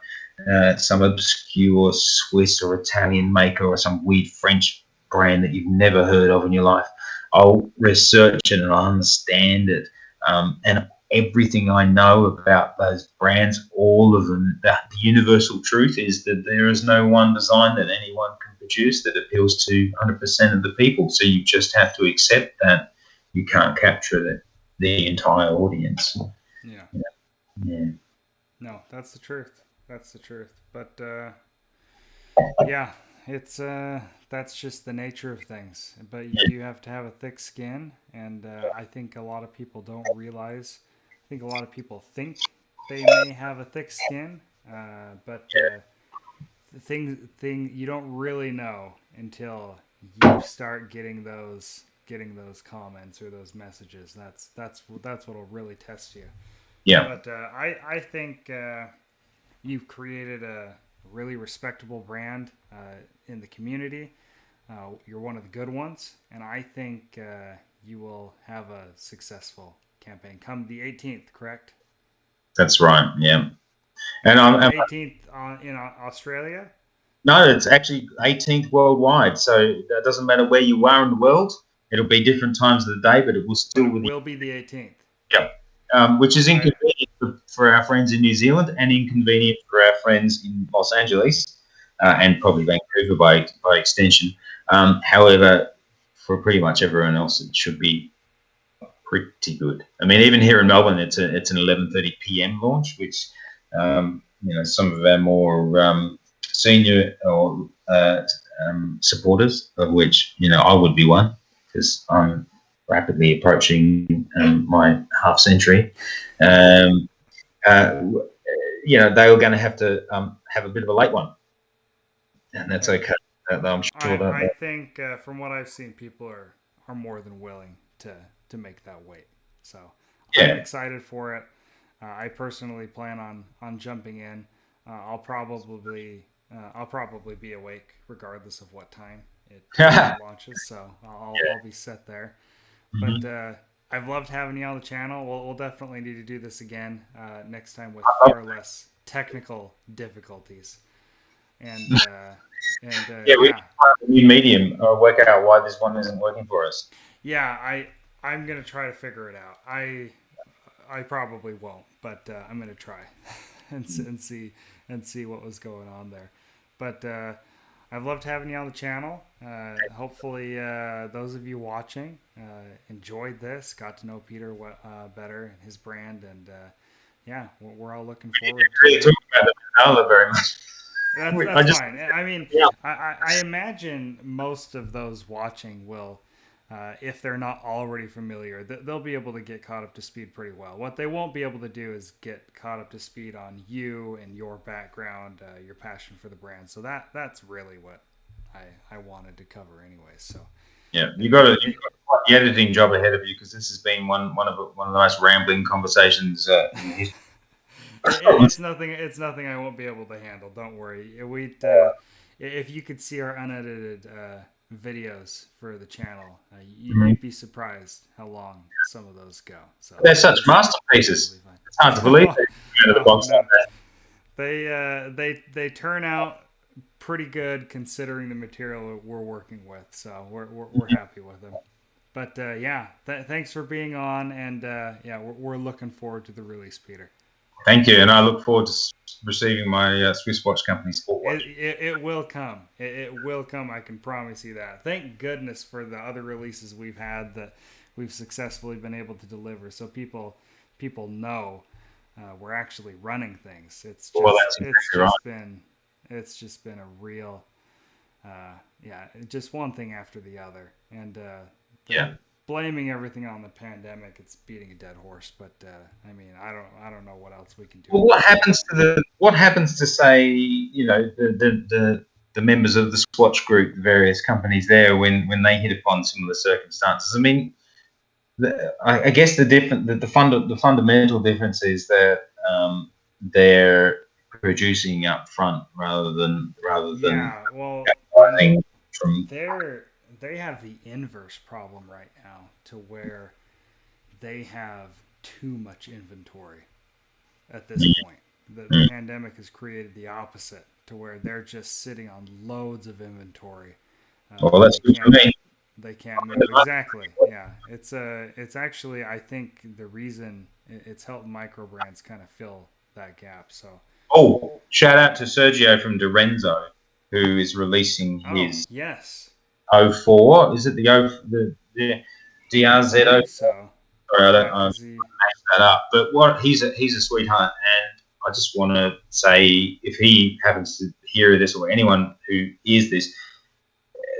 S2: some obscure Swiss or Italian maker, or some weird French brand that you've never heard of in your life. I'll research it and I'll understand it. And everything I know about those brands, all of them, the universal truth is that there is no one design that anyone can produce that appeals to 100% of the people. So you just have to accept that you can't capture the entire audience.
S1: Yeah.
S2: Yeah.
S1: No, that's the truth. That's the truth. But yeah, it's that's just the nature of things. But you do have to have a thick skin, and I think a lot of people don't realize. I think a lot of people think they may have a thick skin, but the thing you don't really know until you start getting those comments or those messages. That's what'll really test you.
S2: Yeah.
S1: But I think you've created a really respectable brand in the community. You're one of the good ones, and I think you will have a successful campaign come the 18th. Correct?
S2: That's right. Yeah. And I'm
S1: 18th in Australia.
S2: no, it's actually 18th worldwide. So it doesn't matter where you are in the world. It'll be different times of the day, but it will
S1: But
S2: still
S1: it
S2: be.
S1: will be the 18th.
S2: Yep. Which is inconvenient for our friends in New Zealand, and inconvenient for our friends in Los Angeles, and probably Vancouver by extension. However, for pretty much everyone else, it should be pretty good. I mean, even here in Melbourne, it's an 11:30 p.m. launch, which some of our more senior or supporters, of which I would be one, because I'm rapidly approaching my half century. They were going to have to have a bit of a late one, and that's okay. I'm sure that.
S1: I think from what I've seen, people are more than willing to make that wait. So I'm excited for it. I personally plan on jumping in. I'll probably be awake regardless of what time it launches. So I'll be set there.
S2: Mm-hmm.
S1: But I've loved having you on the channel. We'll definitely need to do this again next time with far less technical difficulties. And
S2: we need a new medium or work out why this one isn't working for us.
S1: Yeah, I'm gonna try to figure it out. I probably won't, but I'm gonna try and see what was going on there. But I've loved having you on the channel. Hopefully, those of you watching enjoyed this, got to know Peter better and his brand, and yeah, we're all looking forward
S2: Really
S1: to.
S2: talk about the vanilla very much. I
S1: That's
S2: just
S1: fine. I mean,
S2: yeah.
S1: I imagine most of those watching will, if they're not already familiar, they'll be able to get caught up to speed pretty well. What they won't be able to do is get caught up to speed on you and your background, your passion for the brand. So that's really what I wanted to cover anyway. So
S2: Yeah,
S1: it,
S2: you got quite the editing job ahead of you because this has been one of the most rambling conversations in the history.
S1: it's nothing I won't be able to handle. Don't worry. If you could see our unedited videos for the channel, you'd be surprised how long some of those go. So
S2: They're such
S1: this
S2: masterpieces.
S1: will be
S2: It's hard to believe
S1: fine.
S2: they're out of the
S1: Oh
S2: box like
S1: no, they turn out pretty good considering the material we're working with. So we're happy with them. But yeah, thanks for being on, and yeah, we're looking forward to the release, Peter.
S2: Thank you, and I look forward to receiving my Swiss watch company sport watch.
S1: It will come. It will come. I can promise you that. Thank goodness for the other releases we've had that we've successfully been able to deliver, so people know we're actually running things.
S2: Well, that's exactly right.
S1: It's just been a real yeah, just one thing after the other, and
S2: Yeah.
S1: blaming everything on the pandemic, it's beating a dead horse. But I mean, I don't know what else we can do.
S2: Well, what happens to say the members of the Swatch group, the various companies there, when they hit upon similar circumstances? I mean, I guess the fundamental difference is that they're producing up front rather than
S1: Yeah, well,
S2: capitalizing from.
S1: they have the inverse problem right now, to where they have too much inventory at this point. The pandemic has created the opposite, to where they're just sitting on loads of inventory.
S2: Well, that's
S1: They
S2: good for
S1: can't
S2: me.
S1: they can't move. Exactly. Yeah, it's actually, I think, the reason it's helped microbrands kind of fill that gap. So
S2: Oh, shout out to Sergio from Dorenzo, who is releasing
S1: oh
S2: his
S1: yes,
S2: O4. Is it the
S1: I
S2: DRZ04?
S1: believe so.
S2: Sorry, I don't
S1: Yeah,
S2: know
S1: because he
S2: that up. But he's a sweetheart, and I just want to say, if he happens to hear this, or anyone who hears this,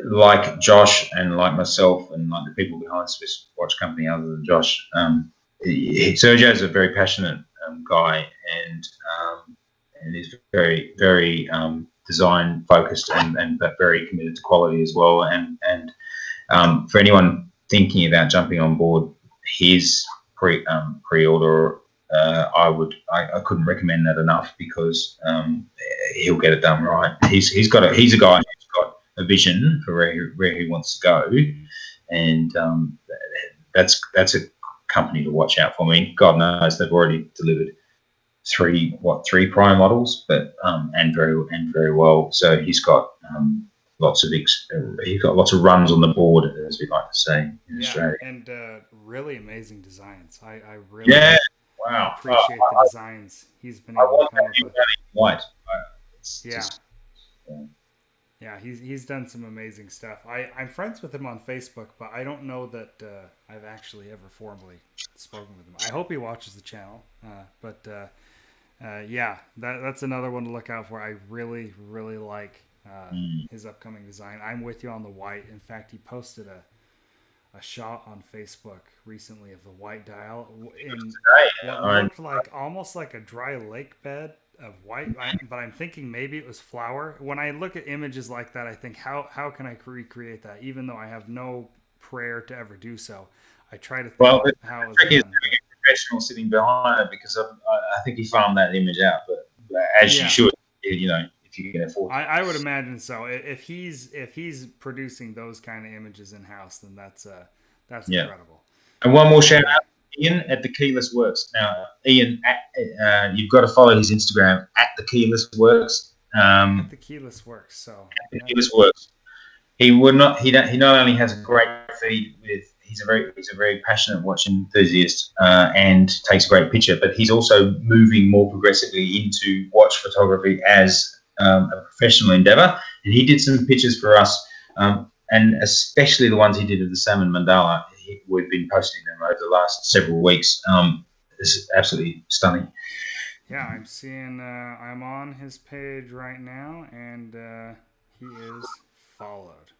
S2: like Josh and like myself and like the people behind Swiss Watch Company, other than Josh, Sergio's a very passionate guy, and is very design focused, and but very committed to quality as well. And for anyone thinking about jumping on board his pre-order, I couldn't recommend that enough, because he'll get it done right. He's a guy who's got a vision for where he wants to go, and that's a company to watch out for. I mean, God knows they've already delivered three prime models, but and very well. So he's got he's got lots of runs on the board, as we like to say in Australia.
S1: and really amazing designs. I really
S2: Yeah, wow.
S1: appreciate the designs he's been
S2: I
S1: able to
S2: want
S1: come
S2: that
S1: up
S2: in
S1: with.
S2: white. It's
S1: Yeah,
S2: just, yeah.
S1: yeah, he's done some amazing stuff. I'm friends with him on Facebook, but I don't know that I've actually ever formally spoken with him. I hope he watches the channel. But yeah, that's another one to look out for. I really like his upcoming design. I'm with you on the white. In fact, he posted a shot on Facebook recently of the white dial in what looked like almost like a dry lake bed of white. But I'm thinking maybe it was flour. When I look at images like that, I think, how can I recreate that? Even though I have no prayer to ever do so, I try to think
S2: Well,
S1: of
S2: the
S1: how it was
S2: trick is
S1: done.
S2: having a professional sitting behind it, because I think he farmed that image out, but as you
S1: Yeah,
S2: should, if you can afford to.
S1: I would imagine so. If he's producing those kind of images in house, then that's
S2: Yeah.
S1: incredible.
S2: And one more shout out, Ian at the Keyless Works. Now, Ian, you've got to follow his Instagram at the Keyless Works.
S1: At the keyless works. So
S2: The Keyless Works. He would not. He not only has a great feed with. He's a very passionate watch enthusiast, and takes a great picture. But he's also moving more progressively into watch photography as a professional endeavor, and he did some pictures for us, and especially the ones he did of the salmon mandala. We've been posting them over the last several weeks. It's absolutely stunning.
S1: Yeah, I'm seeing. I'm on his page right now, and he is followed.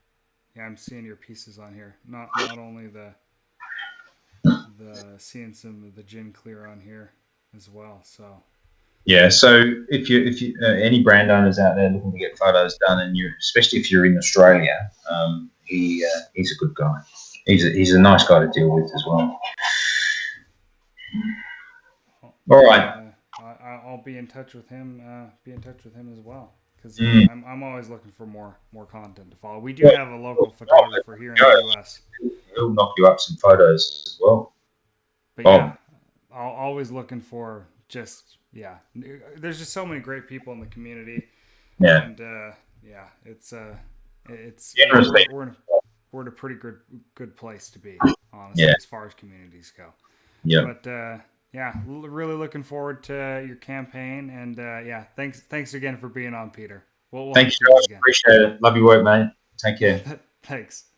S1: Yeah, I'm seeing your pieces on here. Not only the seeing some of the gin clear on here as well. So
S2: Yeah, so if you any brand owners out there looking to get photos done, and you especially if you're in Australia, he's a good guy. He's a nice guy to deal with as well. All right.
S1: I'll be in touch with him. Be in touch with him as well. Because
S2: Mm.
S1: I'm always looking for more content to follow. We do
S2: Well,
S1: have a local photographer here in the U.S.
S2: he'll knock you up some photos as well.
S1: But yeah,
S2: Bob.
S1: always looking for just yeah. There's just so many great people in the community,
S2: Yeah.
S1: and yeah, it's
S2: Generous people.
S1: we're in a pretty good place to be, honestly,
S2: Yeah.
S1: as far as communities go.
S2: Yeah.
S1: But yeah, really looking forward to your campaign, and yeah, thanks again for being on, Peter. We'll have
S2: Thanks,
S1: to do this
S2: Josh.
S1: again.
S2: Appreciate it. Love your work, mate. Take care.
S1: Thanks.